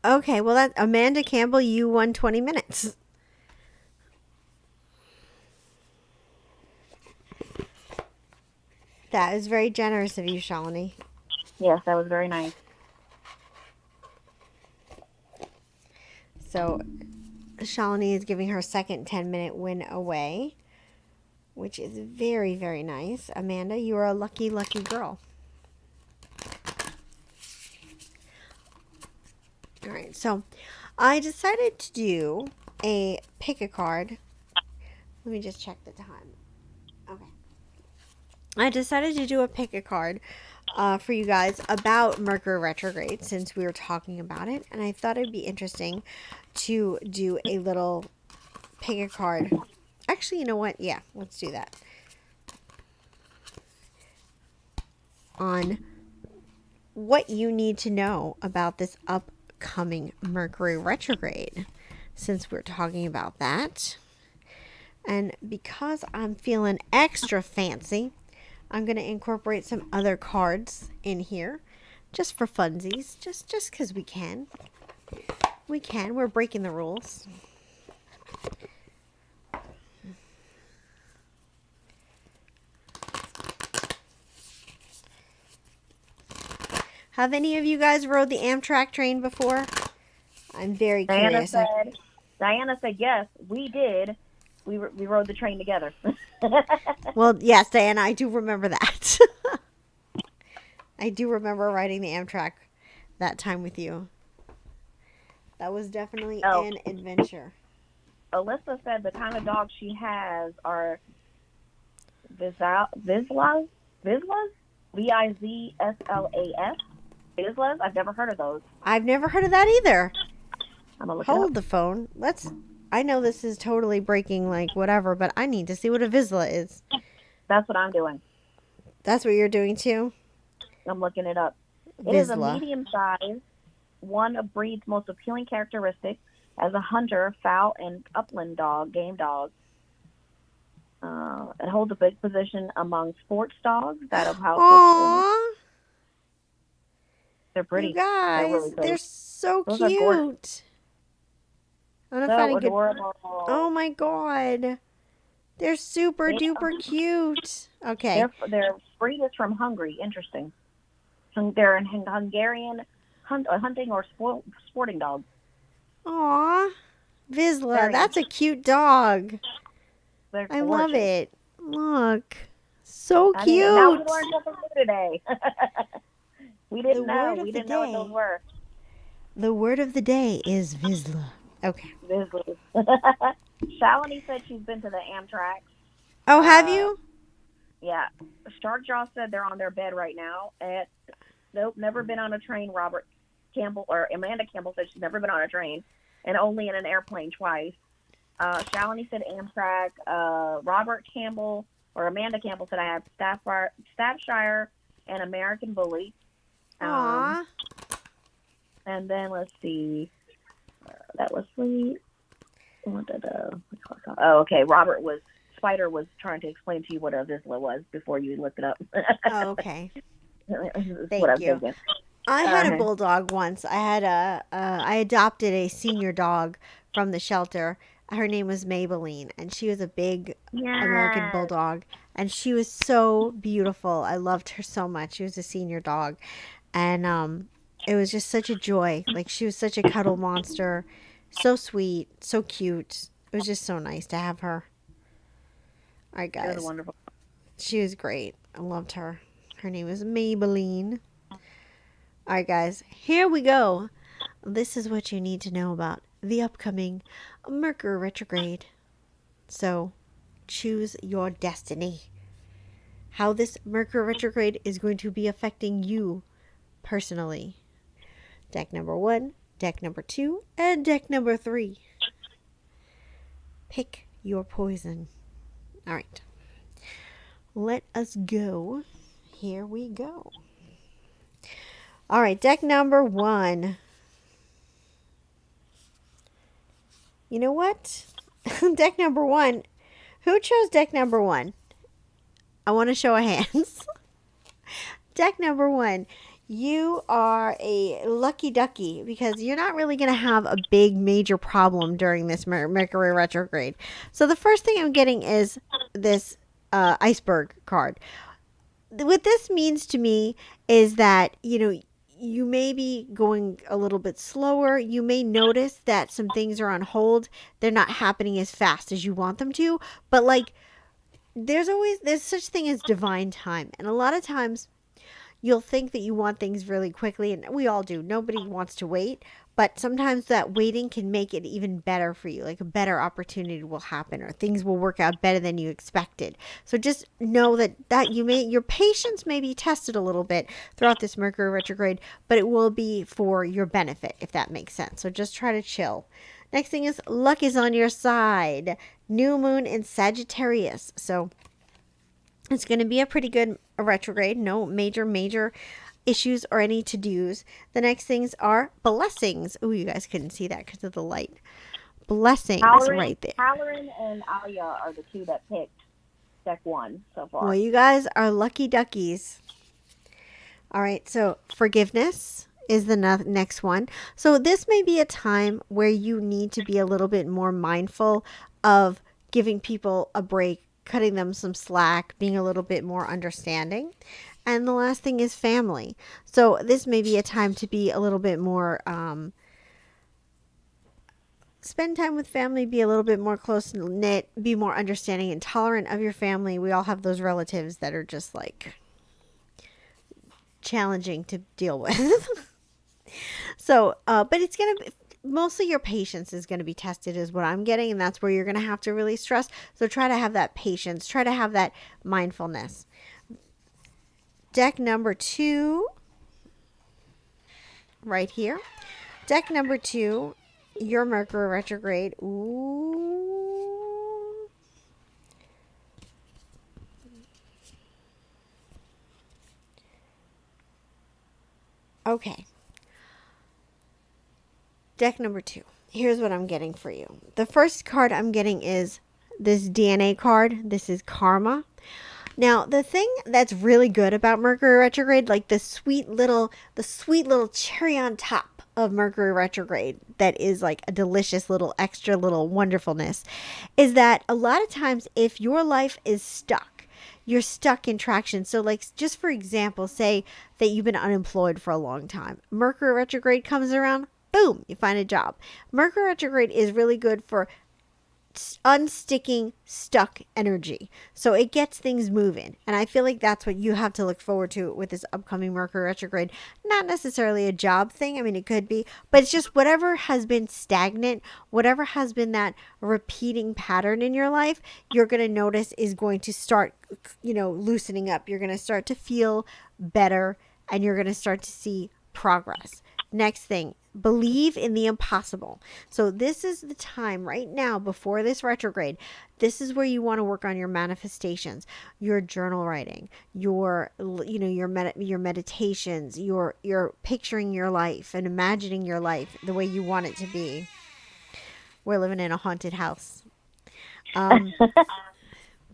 Okay, well, that Amanda Campbell, you won 20 minutes. That is very generous of you, Shalini. Yes, that was very nice. So Shalini is giving her second 10-minute win away, which is very, very nice. Amanda, you are a lucky, lucky girl. All right, so I decided to do a pick a card. Let me just check the time. Okay. I decided to do a pick a card for you guys about Mercury retrograde, since we were talking about it, and I thought it'd be interesting to do a little pick a card. Actually, you know what? Yeah, let's do that. On what you need to know about this upcoming Mercury retrograde, since we're talking about that. And because I'm feeling extra fancy, I'm going to incorporate some other cards in here just for funsies, just because we can. We can. We're breaking the rules. Have any of you guys rode the Amtrak train before? I'm very curious. Diana said yes, we did. We rode the train together. Well, yes, Diana, I do remember that. I do remember riding the Amtrak that time with you. That was definitely an adventure. Alyssa said the kind of dogs she has are Vizslas? Vizslas? Vizslas? I've never heard of those. I've never heard of that either. I'm gonna look Hold the phone. I know this is totally breaking, like, whatever, but I need to see what a Vizsla is. That's what I'm doing. That's what you're doing, too? I'm looking it up. Vizsla. It is a medium size, one of breed's most appealing characteristics as a hunter, fowl, and upland dog, game dog. It holds a big position among sports dogs, that of household. Aww. They're pretty. You guys, they're so Those cute. I'm so adorable. Oh my god. They're super duper cute. Okay. Their breed is from Hungary. Interesting. They're an Hungarian hunting or sporting dog. Aw. Vizsla, that's a cute dog. I love it. Look. So cute. Now we learned something new today. We didn't know. We didn't know what those were. The word of the day is Vizsla. Okay. Vizsla. Shalini said she's been to the Amtrak. Oh, have you? Yeah. Starjaw said they're on their bed right now. Nope, never been on a train. Amanda Campbell said she's never been on a train and only in an airplane twice. Shalini said Amtrak. Amanda Campbell said I have Staffordshire and American Bully. Aww. And then let's see. That was sweet. Okay. Spider was trying to explain to you what a Vizsla was before you looked it up. Oh, okay. Thank you. I had a bulldog once. I adopted a senior dog from the shelter. Her name was Maybelline, and she was a big American bulldog, and she was so beautiful. I loved her so much. She was a senior dog, and it was just such a joy. Like, she was such a cuddle monster, so sweet, so cute. It was just so nice to have her. All right, guys. She was wonderful. She was great. I loved her. Her name was Maybelline. All right, guys. Here we go. This is what you need to know about the upcoming Mercury retrograde. So, choose your destiny. How this Mercury retrograde is going to be affecting you personally. Deck number 1, deck number 2, and deck number 3. Pick your poison. All right. Let us go. Here we go. All right, deck number 1. You know what? Deck number 1. Who chose deck number 1? I want to show of hands. Deck number 1. You are a lucky ducky because you're not really going to have a big major problem during this Mercury retrograde. So the first thing I'm getting is this iceberg card. What this means to me is that, you may be going a little bit slower. You may notice that some things are on hold. They're not happening as fast as you want them to. But there's such thing as divine time. And a lot of times you'll think that you want things really quickly, and we all do. Nobody wants to wait, but sometimes that waiting can make it even better for you. Like, a better opportunity will happen, or things will work out better than you expected. So just know that your patience may be tested a little bit throughout this Mercury retrograde, but it will be for your benefit, if that makes sense. So just try to chill. Next thing is luck is on your side. New moon in Sagittarius. So it's going to be a pretty good retrograde. No major issues or any to-dos. The next things are blessings. Oh, you guys couldn't see that because of the light. Blessings right there. Halloran and Alia are the two that picked deck 1 so far. Well, you guys are lucky duckies. All right, so forgiveness is the next one. So this may be a time where you need to be a little bit more mindful of giving people a break, cutting them some slack, being a little bit more understanding. And the last thing is family. So this may be a time to be a little bit more, spend time with family, be a little bit more close knit, be more understanding and tolerant of your family. We all have those relatives that are just like challenging to deal with. So, but it's going to be, mostly your patience is going to be tested is what I'm getting. And that's where you're going to have to really stress. So try to have that patience, try to have that mindfulness. Deck number 2, right here. Deck number 2, your Mercury retrograde. Ooh. Okay. Deck number 2. Here's what I'm getting for you. The first card I'm getting is this DNA card. This is Karma. Now, the thing that's really good about Mercury retrograde, like the sweet little cherry on top of Mercury retrograde that is like a delicious little extra little wonderfulness, is that a lot of times if your life is stuck, you're stuck in traction. So like, just for example, say that you've been unemployed for a long time. Mercury retrograde comes around, boom, you find a job. Mercury retrograde is really good for unsticking stuck energy. So it gets things moving. And I feel like that's what you have to look forward to with this upcoming Mercury retrograde. Not necessarily a job thing. I mean, it could be, but it's just whatever has been stagnant, whatever has been that repeating pattern in your life, you're going to notice is going to start, loosening up. You're going to start to feel better and you're going to start to see progress. Next thing, believe in the impossible. So this is the time right now before this retrograde. This is where you want to work on your manifestations, your journal writing, your meditations, your picturing your life and imagining your life the way you want it to be. We're living in a haunted house.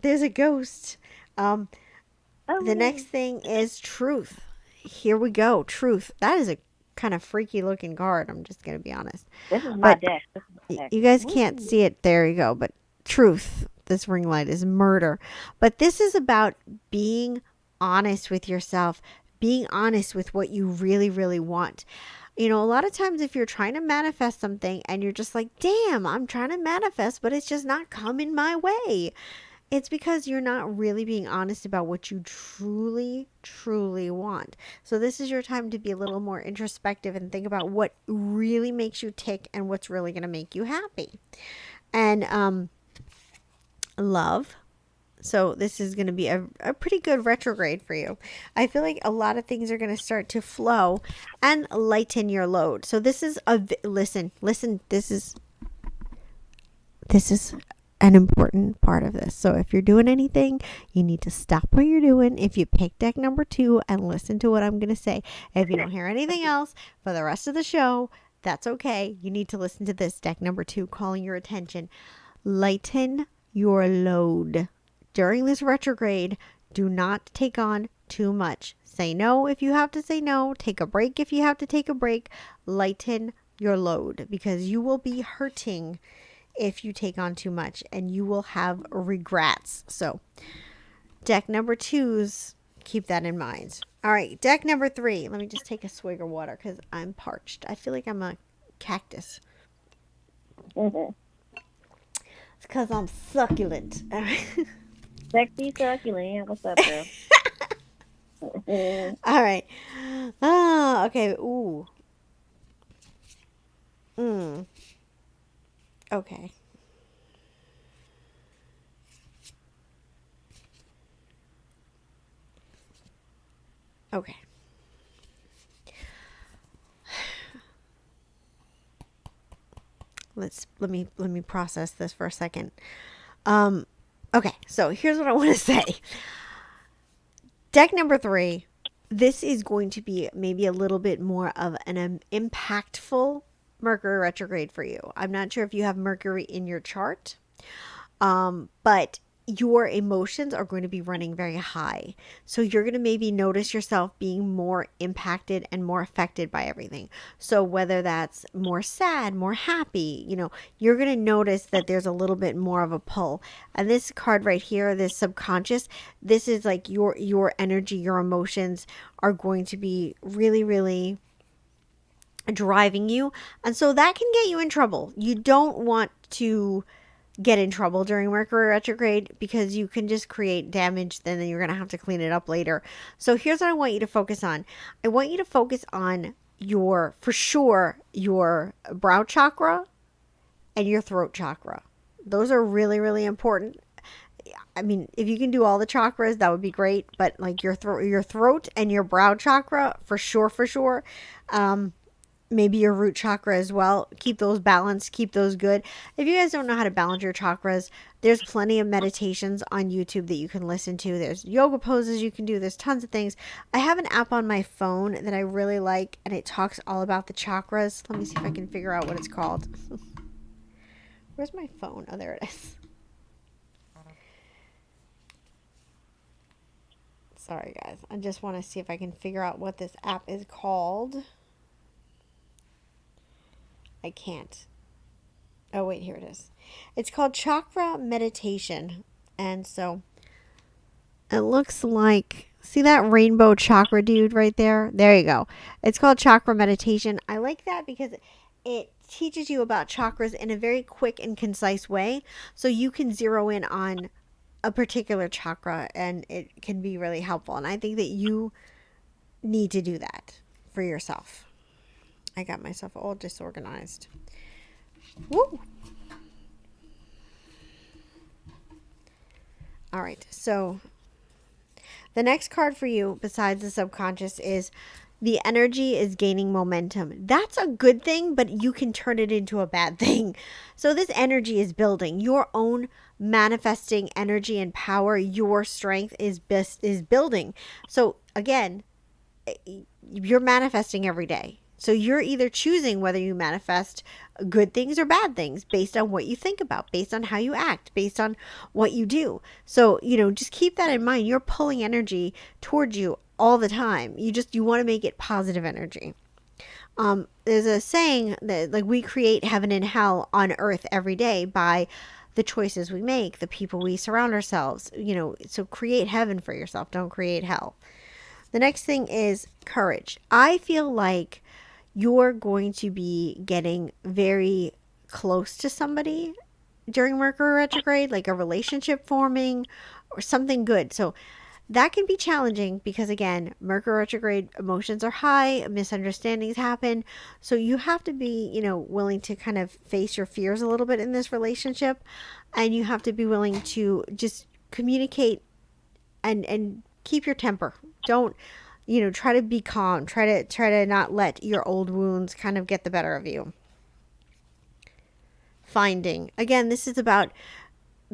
There's a ghost. The next thing is truth. Here we go. Truth. That is a kind of freaky looking card. I'm just going to be honest. This is my deck. You guys can't see it. There you go. But truth, this ring light is murder. But this is about being honest with yourself, being honest with what you really, really want. A lot of times if you're trying to manifest something and you're just like, damn, I'm trying to manifest, but it's just not coming my way. It's because you're not really being honest about what you truly, truly want. So this is your time to be a little more introspective and think about what really makes you tick and what's really going to make you happy. And love. So this is going to be a pretty good retrograde for you. I feel like a lot of things are going to start to flow and lighten your load. So this is listen, this is an important part of this. So if you're doing anything, you need to stop what you're doing. If you pick deck number 2 and listen to what I'm going to say. If you don't hear anything else for the rest of the show, that's okay. You need to listen to this deck number 2 calling your attention. Lighten your load. During this retrograde, do not take on too much. Say no if you have to say no. Take a break if you have to take a break. Lighten your load because you will be hurting if you take on too much and you will have regrets. So deck number 2's, keep that in mind. All right, deck number 3. Let me just take a swig of water because I'm parched. I feel like I'm a cactus. Mm-hmm. It's because I'm succulent. Sexy succulent. What's up, girl? All right. Oh, okay. Ooh. Okay. Okay. Let me process this for a second. Okay, so here's what I want to say. Deck number 3, this is going to be maybe a little bit more of an impactful Mercury retrograde for you. I'm not sure if you have Mercury in your chart, but your emotions are going to be running very high. So you're going to maybe notice yourself being more impacted and more affected by everything. So whether that's more sad, more happy, you're going to notice that there's a little bit more of a pull. And this card right here, this subconscious, this is like your energy, your emotions are going to be really, really driving you. And so that can get you in trouble. You don't want to get in trouble during Mercury retrograde because you can just create damage, then you're going to have to clean it up later. So here's what I want you to focus on. I want you to focus on for sure, your brow chakra and your throat chakra. Those are really, really important. I mean, if you can do all the chakras, that would be great. But like your throat and your brow chakra, for sure, for sure. Maybe your root chakra as well. Keep those balanced, keep those good. If you guys don't know how to balance your chakras, there's plenty of meditations on YouTube that you can listen to. There's yoga poses you can do. There's tons of things. I have an app on my phone that I really like, and it talks all about the chakras. Let me see if I can figure out what it's called. Where's my phone? Oh, there it is. Sorry, guys. I just want to see if I can figure out what this app is called. I can't. Oh, wait, here it is. It's called Chakra Meditation. And so it looks like, see that rainbow chakra dude right there? There you go. It's called Chakra Meditation. I like that because it teaches you about chakras in a very quick and concise way. So you can zero in on a particular chakra and it can be really helpful. And I think that you need to do that for yourself. I got myself all disorganized. Woo! All right, so the next card for you, besides the subconscious, is the energy is gaining momentum. That's a good thing, but you can turn it into a bad thing. So this energy is building. Your own manifesting energy and power, your strength is building. So again, you're manifesting every day. So you're either choosing whether you manifest good things or bad things based on what you think about, based on how you act, based on what you do. So, just keep that in mind. You're pulling energy towards you all the time. You want to make it positive energy. There's a saying that like we create heaven and hell on earth every day by the choices we make, the people we surround ourselves, so create heaven for yourself. Don't create hell. The next thing is courage. I feel like you're going to be getting very close to somebody during Mercury retrograde, like a relationship forming or something good. So that can be challenging because, again, Mercury retrograde emotions are high, misunderstandings happen. So you have to be, willing to kind of face your fears a little bit in this relationship. And you have to be willing to just communicate and keep your temper. Don't try to be calm. Try to not let your old wounds kind of get the better of you. Finding. Again, this is about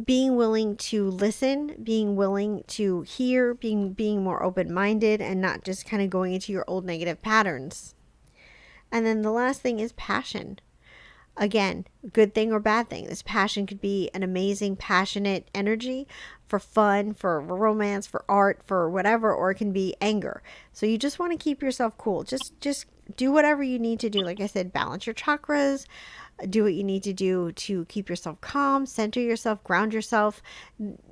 being willing to listen, being willing to hear, being more open-minded and not just kind of going into your old negative patterns. And then the last thing is passion. Again, good thing or bad thing. This passion could be an amazing, passionate energy for fun, for romance, for art, for whatever, or it can be anger. So you just want to keep yourself cool. Just do whatever you need to do. Like I said, balance your chakras, do what you need to do to keep yourself calm, center yourself, ground yourself.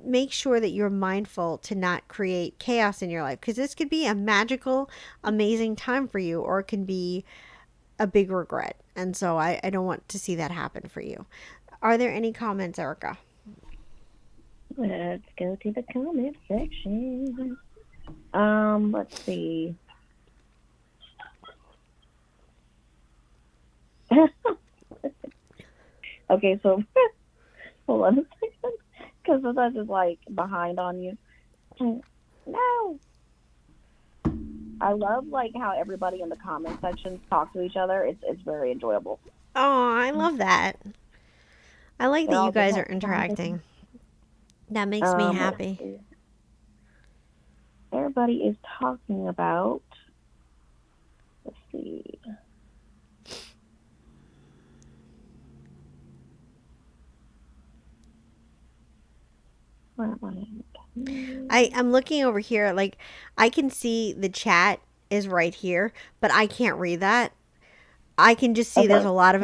Make sure that you're mindful to not create chaos in your life because this could be a magical, amazing time for you, or it can be a big regret. And so I don't want to see that happen for you. Are there any comments, Erica? Let's go to the comment section. Let's see. Okay, so hold on a second, because sometimes it's like behind on you. No. I love like how everybody in the comment section talks to each other. It's very enjoyable. Oh, I love that. I like that you guys are interacting. That makes me happy. everybody is talking about. Let's see. Where am I'm looking over here. Like, I can see the chat is right here, but I can't read that. I can just see Okay. there's a lot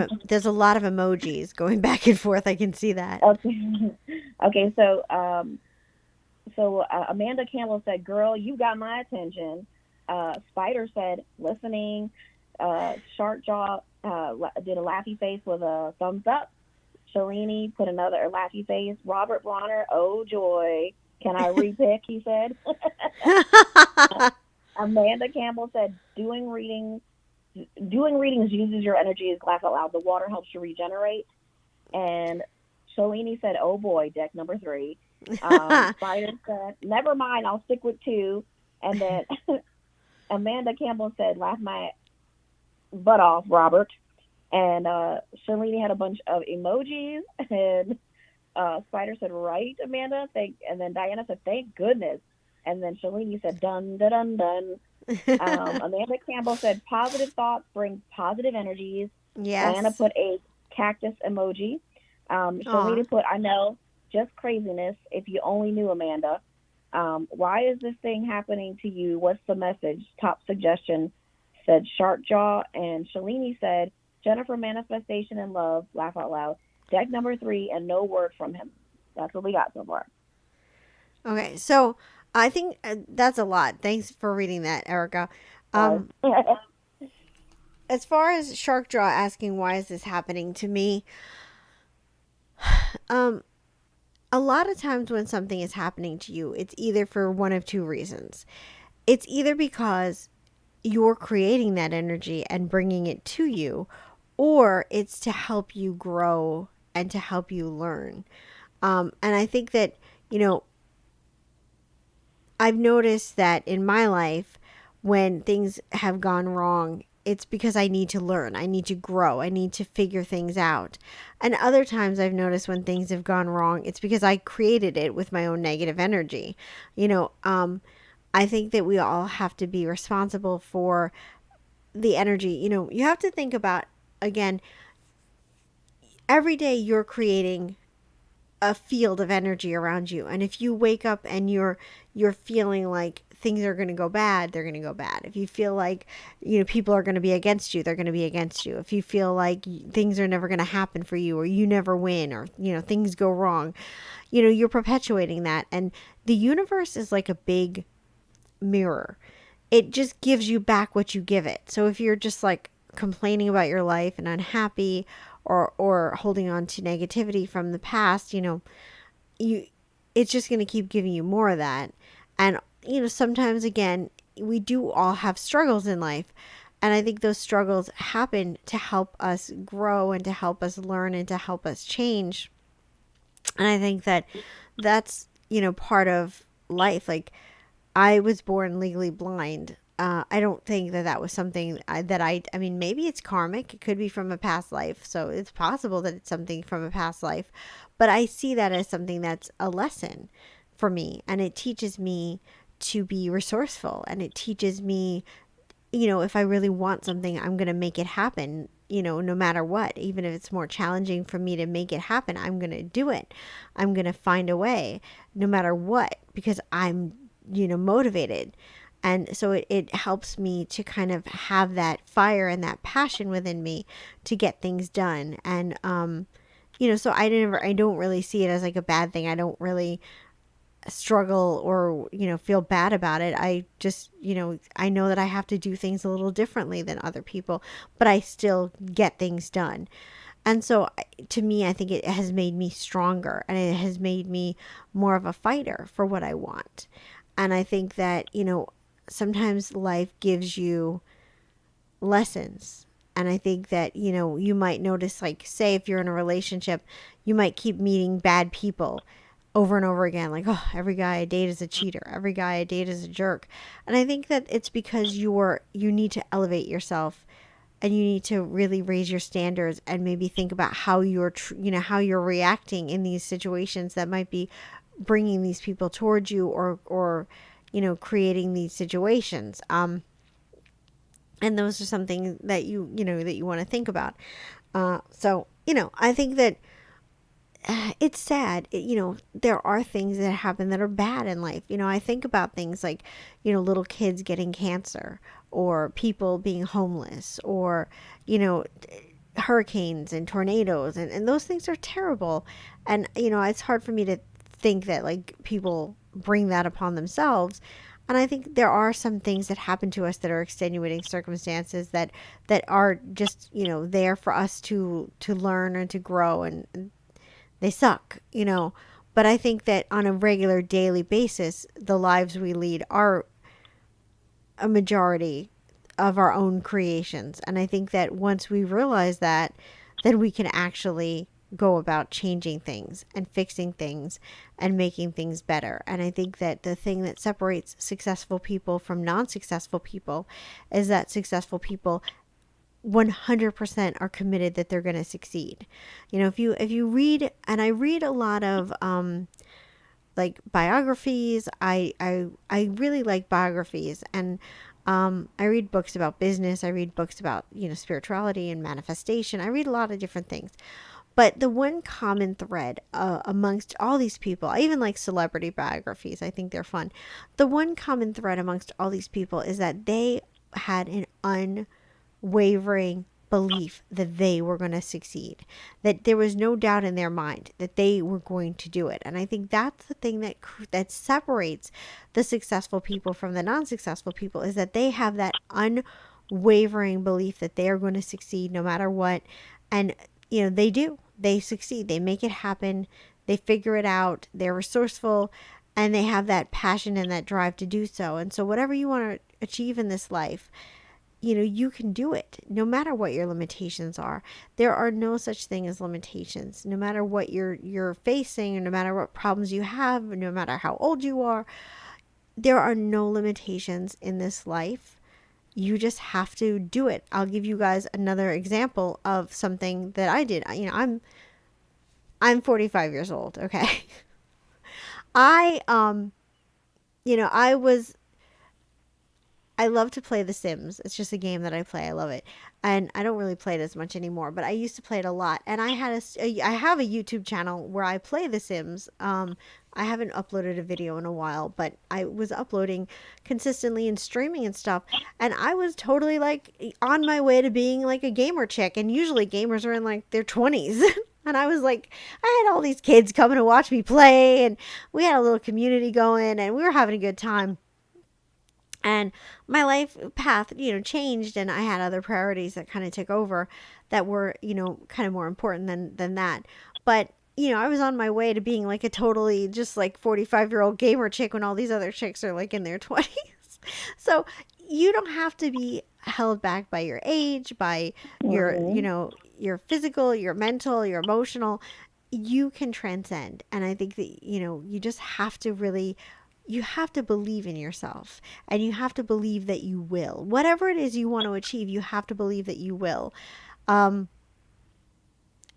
of emojis going back and forth. I can see that. Okay. Okay. So Amanda Campbell said, "Girl, you got my attention." Spider said, "Listening." Shark Jaw did a laughy face with a thumbs up. Shalini put another laughy face. Robert Bronner, oh joy. Can I repick? He said. Amanda Campbell said, doing readings uses your energy as laugh out loud. The water helps you regenerate. And Shalini said, oh boy, deck number 3. Spider said, never mind, I'll stick with 2. And then Amanda Campbell said, laugh my butt off, Robert. And Shalini had a bunch of emojis. And Spider said, right, Amanda? And then Diana said, thank goodness. And then Shalini said, dun, dun, dun, dun. Amanda Campbell said, positive thoughts bring positive energies. Yes. Diana put a cactus emoji. Shalini put, I know, just craziness. If you only knew, Amanda. Why is this thing happening to you? What's the message? Top suggestion, said Shark Jaw. And Shalini said, Jennifer, manifestation and love, laugh out loud. Deck number 3 and no word from him. That's what we got so far. Okay, so I think that's a lot. Thanks for reading that, Erica. As far as Shark Jaw asking why is this happening to me, a lot of times when something is happening to you, it's either for one of 2 reasons. It's either because you're creating that energy and bringing it to you, or it's to help you grow and to help you learn. And I think that, I've noticed that in my life, when things have gone wrong, it's because I need to learn. I need to grow. I need to figure things out. And other times I've noticed when things have gone wrong, it's because I created it with my own negative energy. I think that we all have to be responsible for the energy. You have to think about, again, every day you're creating a field of energy around you. And if you wake up and you're feeling like things are going to go bad, they're going to go bad. If you feel like, people are going to be against you, they're going to be against you. If you feel like things are never going to happen for you, or you never win, or, things go wrong, you're perpetuating that. And the universe is like a big mirror. It just gives you back what you give it. So if you're just like complaining about your life and unhappy, or holding on to negativity from the past, it's just going to keep giving you more of that. And, sometimes, again, we do all have struggles in life. And I think those struggles happen to help us grow and to help us learn and to help us change. And I think that that's, part of life. Like, I was born legally blind. I don't think that was something I mean, maybe it's karmic. It could be from a past life. So it's possible that it's something from a past life. But I see that as something that's a lesson for me. And it teaches me to be resourceful. And it teaches me, if I really want something, I'm going to make it happen, no matter what. Even if it's more challenging for me to make it happen, I'm going to do it. I'm going to find a way, no matter what, because I'm, motivated. And so it helps me to kind of have that fire and that passion within me to get things done. And, so I don't really see it as like a bad thing. I don't really struggle or, feel bad about it. I just, I know that I have to do things a little differently than other people, but I still get things done. And so to me, I think it has made me stronger, and it has made me more of a fighter for what I want. And I think that, sometimes life gives you lessons. And I think that, you might notice, like, say, if you're in a relationship, you might keep meeting bad people over and over again. Like, oh, every guy I date is a cheater. Every guy I date is a jerk. And I think that it's because you need to elevate yourself, and you need to really raise your standards and maybe think about how how you're reacting in these situations that might be bringing these people towards you, or creating these situations. And those are something that that you want to think about. So, I think that it's sad. There are things that happen that are bad in life. I think about things like, little kids getting cancer, or people being homeless, or, you know, hurricanes and tornadoes, and those things are terrible. And, it's hard for me to think that like people bring that upon themselves. And I think there are some things that happen to us that are extenuating circumstances that are just, there for us to learn and to grow, and they suck. But I think that on a regular daily basis, the lives we lead are a majority of our own creations. And I think that once we realize that, then we can actually go about changing things and fixing things and making things better. And I think that the thing that separates successful people from non-successful people is that successful people 100% are committed that they're going to succeed. If you read, and I read a lot of like biographies. I really like biographies, and I read books about business. I read books about spirituality and manifestation. I read a lot of different things. But the one common thread amongst all these people, I even like celebrity biographies. I think they're fun. The one common thread amongst all these people is that they had an unwavering belief that they were going to succeed, that there was no doubt in their mind that they were going to do it. And I think that's the thing that separates the successful people from the non-successful people, is that they have that unwavering belief that they are going to succeed no matter what. And they do. They succeed. They make it happen. They figure it out. They're resourceful, and they have that passion and that drive to do so. And so whatever you want to achieve in this life, you can do it no matter what your limitations are. There are no such thing as limitations. No matter what you're facing, no matter what problems you have, no matter how old you are, there are no limitations in this life. You just have to do it. I'll give you guys another example of something that I did. I'm 45 years old, okay? I I was I love to play The Sims. It's just a game that I play. I love it. And I don't really play it as much anymore, but I used to play it a lot. And I have a YouTube channel where I play The Sims. I haven't uploaded a video in a while, but I was uploading consistently and streaming and stuff. And I was totally like on my way to being like a gamer chick. And usually gamers are in like their 20s. And I was like, I had all these kids coming to watch me play, and we had a little community going, and we were having a good time. And my life path, changed, and I had other priorities that kind of took over that were, kind of more important than that. But, I was on my way to being like a totally just like 45-year-old gamer chick when all these other chicks are like in their 20s. So you don't have to be held back by your age, by your, your physical, your mental, your emotional. You can transcend. And I think that, you just have to really, you have to believe in yourself, and you have to believe that you will. Whatever it is you want to achieve, you have to believe that you will. Um,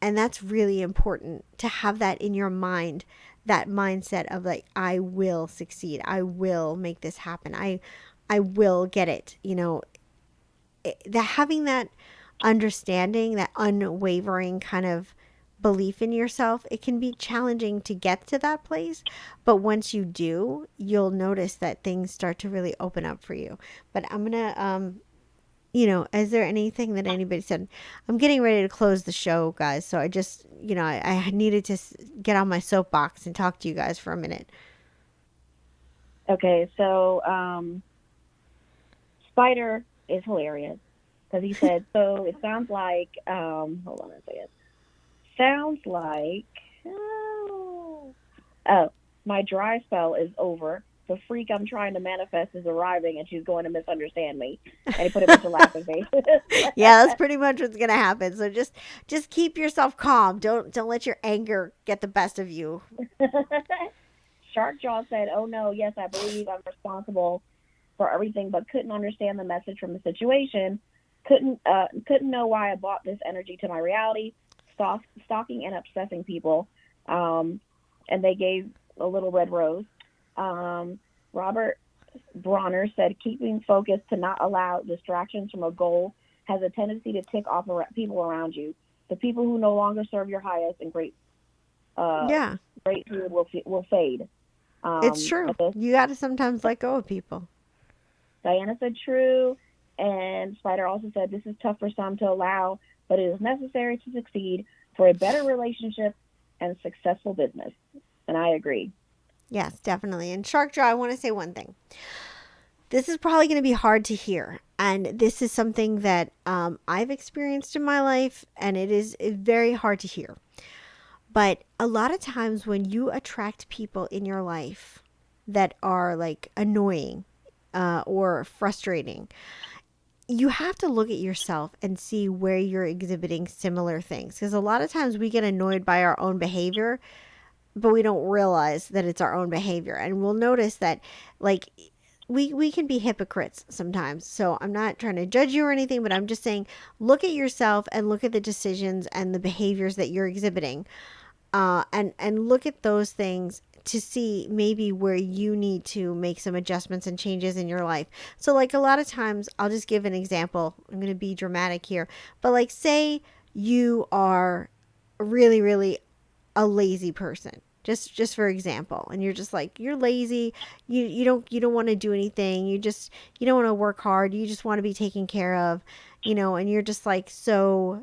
and that's really important to have that in your mind, that mindset of like, I will succeed. I will make this happen. I will get it. Having that understanding, that unwavering kind of belief in yourself, it can be challenging to get to that place. But once you do, you'll notice that things start to really open up for you. But I'm going to, is there anything that anybody said? I'm getting ready to close the show, guys. So I just, I needed to get on my soapbox and talk to you guys for a minute. Okay, so Spider is hilarious because he said, so it sounds like, hold on a second. Sounds like, my dry spell is over. The freak I'm trying to manifest is arriving, and she's going to misunderstand me. And he put a bunch of laughing faces. Yeah, that's pretty much what's gonna happen. So just keep yourself calm. Don't let your anger get the best of you. Shark Jaw said, "Oh no, yes, I believe I'm responsible for everything, but couldn't understand the message from the situation. Couldn't know why I brought this energy to my reality. Stalking and obsessing people." And they gave a little red rose. Robert Bronner said, keeping focused to not allow distractions from a goal has a tendency to tick off people around you. The people who no longer serve your highest and uh, Yeah, great food will fade. it's true. And this, You got to sometimes let go of people. Diana said, true. And Spider also said, this is tough for some to allow, but it is necessary to succeed for a better relationship and successful business. And I agree. Yes, definitely. And Shark Jaw, I want to say one thing. This is probably going to be hard to hear. And this is something that I've experienced in my life, and it is very hard to hear. But a lot of times when you attract people in your life that are like annoying or frustrating, you have to look at yourself and see where you're exhibiting similar things. Because a lot of times we get annoyed by our own behavior, but we don't realize that it's our own behavior. And we'll notice that, like, we can be hypocrites sometimes. So I'm not trying to judge you or anything, but I'm just saying look at yourself and look at the decisions and the behaviors that you're exhibiting, and look at those things to see maybe where you need to make some adjustments and changes in your life. So like a lot of times, I'll just give an example. I'm going to be dramatic here, but like say you are really really a lazy person, just for example, and you're just like you're lazy, you don't want to do anything, you don't want to work hard, you just want to be taken care of, and you're just like so,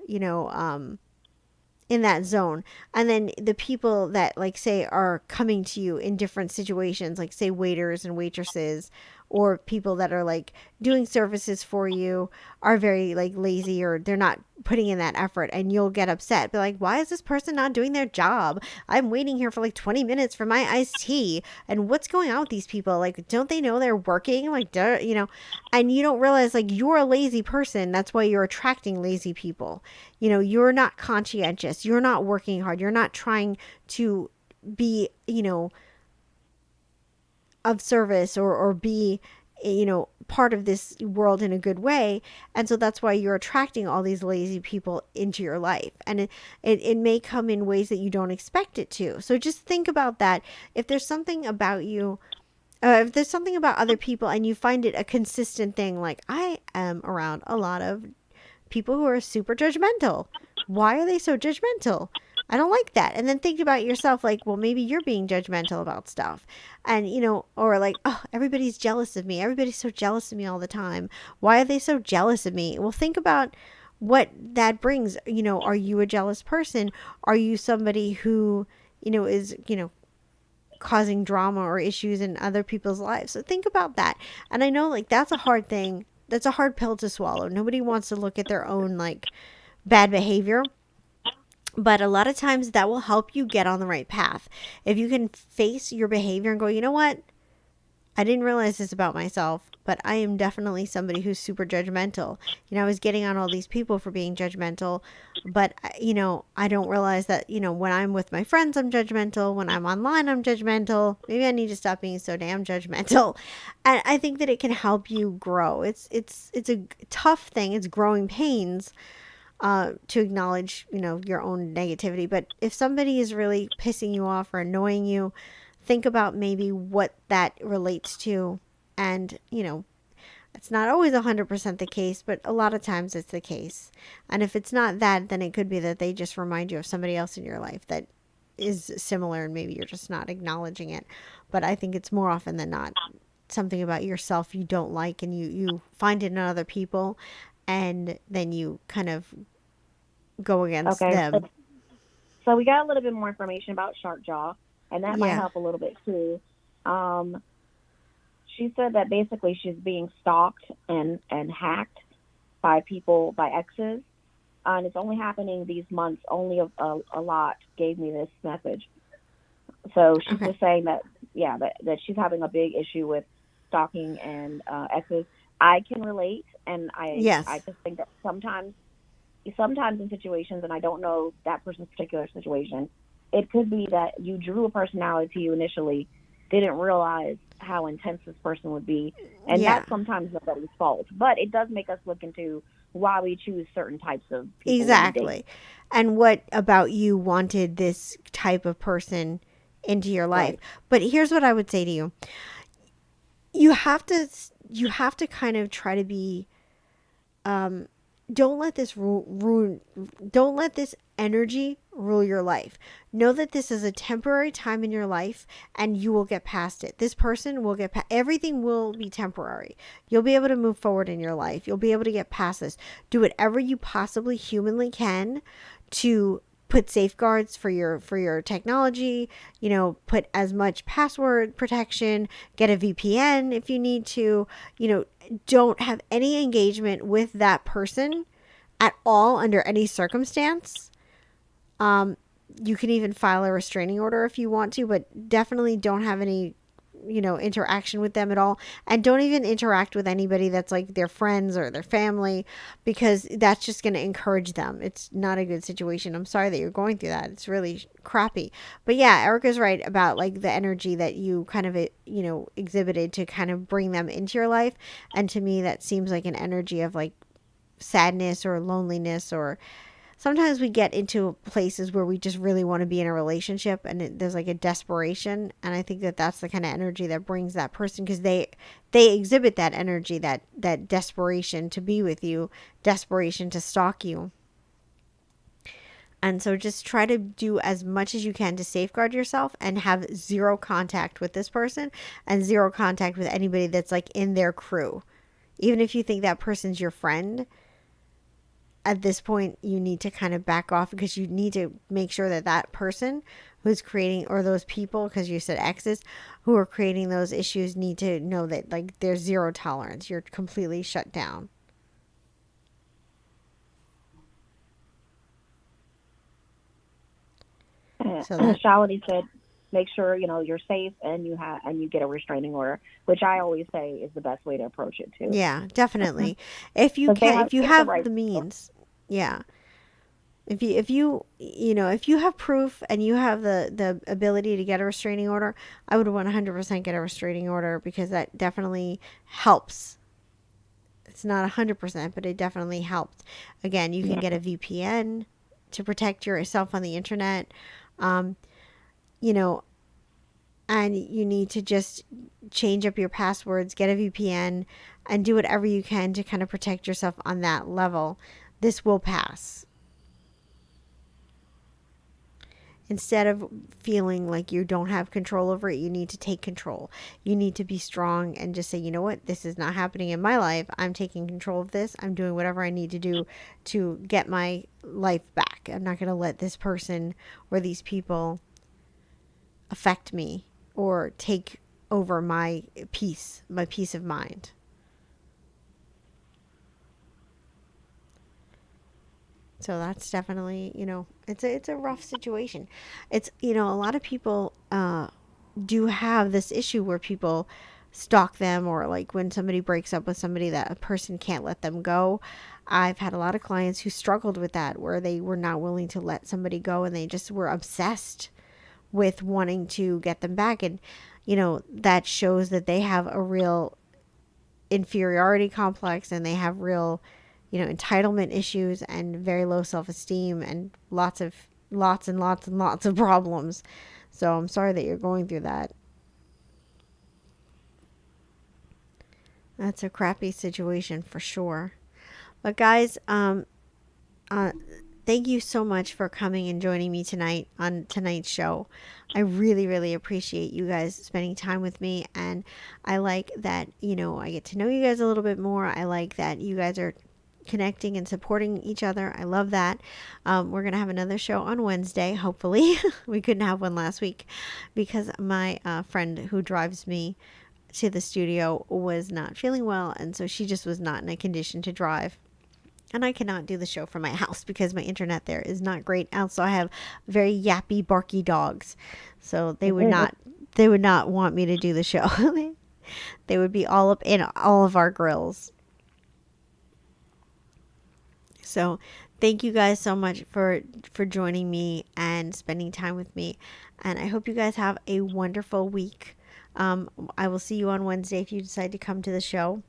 in that zone. And then the people that like say are coming to you in different situations, like say waiters and waitresses, or people that are like doing services for you, are very like lazy, or they're not putting in that effort, and you'll get upset, be like, why is this person not doing their job? I'm waiting here for like 20 minutes for my iced tea, and what's going on with these people? Like, don't they know they're working? Like, and you don't realize like you're a lazy person. That's why you're attracting lazy people. You're not conscientious, you're not working hard, you're not trying to be, of service, or be, part of this world in a good way. And so that's why you're attracting all these lazy people into your life, and it may come in ways that you don't expect it to. So just think about that. If there's something about you, if there's something about other people and you find it a consistent thing, like I am around a lot of people who are super judgmental. Why are they so judgmental? I don't like that. And then think about yourself, like, well, maybe you're being judgmental about stuff. And, or like, oh, everybody's jealous of me. Everybody's so jealous of me all the time. Why are they so jealous of me? Well, think about what that brings. Are you a jealous person? Are you somebody who, is, causing drama or issues in other people's lives? So think about that. And I know, like, that's a hard thing. That's a hard pill to swallow. Nobody wants to look at their own, like, bad behavior. But a lot of times that will help you get on the right path. If you can face your behavior and go, you know what? I didn't realize this about myself, but I am definitely somebody who's super judgmental. I was getting on all these people for being judgmental, but, I don't realize that, when I'm with my friends, I'm judgmental. When I'm online, I'm judgmental. Maybe I need to stop being so damn judgmental. And I think that it can help you grow. It's a tough thing. It's growing pains, to acknowledge, your own negativity. But if somebody is really pissing you off or annoying you, think about maybe what that relates to. And, it's not always 100% the case, but a lot of times it's the case. And if it's not that, then it could be that they just remind you of somebody else in your life that is similar, and maybe you're just not acknowledging it. But I think it's more often than not something about yourself you don't like, and you find it in other people, and then you kind of go against them. So we got a little bit more information about Shark Jaw, and that might help a little bit too. She said that basically she's being stalked and hacked by people, by exes, and it's only happening these months. Only a lot gave me this message. So she's just saying that, that she's having a big issue with stalking and exes. I can relate, and I just think that sometimes in situations, and I don't know that person's particular situation, it could be that you drew a personality to you initially, didn't realize how intense this person would be, and that's sometimes nobody's fault. But it does make us look into why we choose certain types of people. Exactly. And what about you wanted this type of person into your life? Right. But here's what I would say to you. you have to kind of try to be, um, don't let this don't let this energy rule your life. Know that this is a temporary time in your life and you will get past it. This person will get everything will be temporary. You'll be able to move forward in your life. You'll be able to get past this. Do whatever you possibly humanly can to put safeguards for your technology, put as much password protection, get a VPN if you need to, don't have any engagement with that person at all under any circumstance. You can even file a restraining order if you want to, but definitely don't have any, interaction with them at all. And don't even interact with anybody that's like their friends or their family, because that's just going to encourage them. It's not a good situation. I'm sorry that you're going through that. It's really crappy. But yeah, Erica's right about like the energy that you kind of, exhibited to kind of bring them into your life. And to me, that seems like an energy of like sadness or loneliness, or sometimes we get into places where we just really want to be in a relationship, and there's like a desperation, and I think that that's the kind of energy that brings that person, because they exhibit that energy, that desperation to be with you, desperation to stalk you. And so just try to do as much as you can to safeguard yourself and have zero contact with this person and zero contact with anybody that's like in their crew. Even if you think that person's your friend, at this point you need to kind of back off, because you need to make sure that that person who's creating, or those people, because you said exes, who are creating those issues, need to know that like there's zero tolerance. You're completely shut down. So that, Shalini said, make sure you're safe and you get a restraining order, which I always say is the best way to approach it too. yeah, definitely. If you can, if you have the means, yeah. If you have proof and you have the ability to get a restraining order, I would 100% get a restraining order, because that definitely helps. It's not 100%, but it definitely helps. Again, you can get a VPN to protect yourself on the internet. And you need to just change up your passwords, get a VPN, and do whatever you can to kind of protect yourself on that level. This will pass. Instead of feeling like you don't have control over it, you need to take control. You need to be strong and just say, you know what, this is not happening in my life. I'm taking control of this. I'm doing whatever I need to do to get my life back. I'm not going to let this person or these people affect me or take over my peace of mind. So that's definitely, it's a rough situation. It's, a lot of people do have this issue where people stalk them, or like when somebody breaks up with somebody, that a person can't let them go. I've had a lot of clients who struggled with that, where they were not willing to let somebody go, and they just were obsessed with wanting to get them back. And, that shows that they have a real inferiority complex, and they have real, entitlement issues and very low self-esteem, and lots and lots of problems. So I'm sorry that you're going through that. That's a crappy situation for sure. But guys, thank you so much for coming and joining me tonight on tonight's show. I really, really appreciate you guys spending time with me. And I like that, I get to know you guys a little bit more. I like that you guys are connecting and supporting each other. I love that. We're going to have another show on Wednesday, hopefully. We couldn't have one last week because my friend who drives me to the studio was not feeling well. And so she just was not in a condition to drive. And I cannot do the show from my house because my internet there is not great. Also, I have very yappy, barky dogs. So they would not want me to do the show. They would be all up in all of our grills. So thank you guys so much for joining me and spending time with me. And I hope you guys have a wonderful week. I will see you on Wednesday if you decide to come to the show.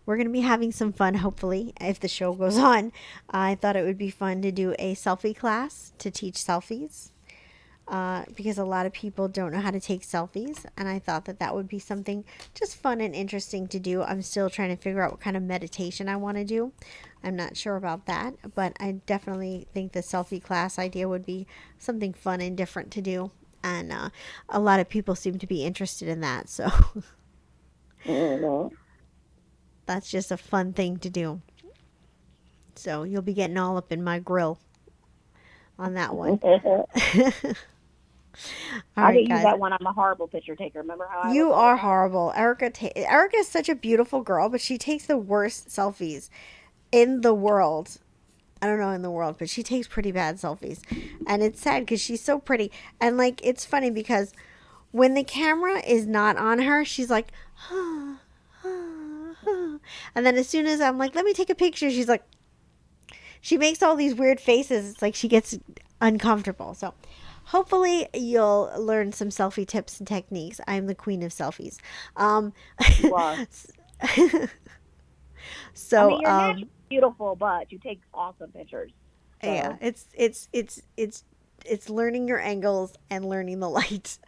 We're going to be having some fun, hopefully, if the show goes on. I thought it would be fun to do a selfie class to teach selfies. because a lot of people don't know how to take selfies, and I thought that that would be something just fun and interesting to do. I'm still trying to figure out what kind of meditation I want to do. I'm not sure about that, but I definitely think the selfie class idea would be something fun and different to do. And a lot of people seem to be interested in that, so Mhm. that's just a fun thing to do. So you'll be getting all up in my grill on that one. All I'll right, get you guys. that one. I'm a horrible picture taker. Remember how I was You all the are time? horrible. Erica is such a beautiful girl, but she takes the worst selfies in the world. I don't know in the world, but she takes pretty bad selfies. And it's sad because she's so pretty. And like, it's funny because when the camera is not on her, she's like, and then as soon as I'm like, let me take a picture, she's like, she makes all these weird faces. It's like she gets uncomfortable. So hopefully you'll learn some selfie tips and techniques. I'm the queen of selfies. Um, You are. I so mean, you're naturally beautiful, but you take awesome pictures. yeah, So, it's learning your angles and learning the light.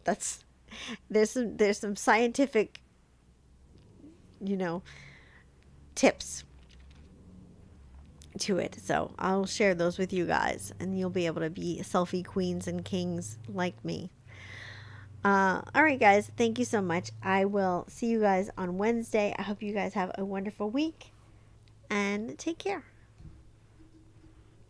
That's there's some scientific, you know, tips to it. So I'll share those with you guys, and you'll be able to be selfie queens and kings like me. All right, guys, thank you so much. I will see you guys on Wednesday. I hope you guys have a wonderful week and take care.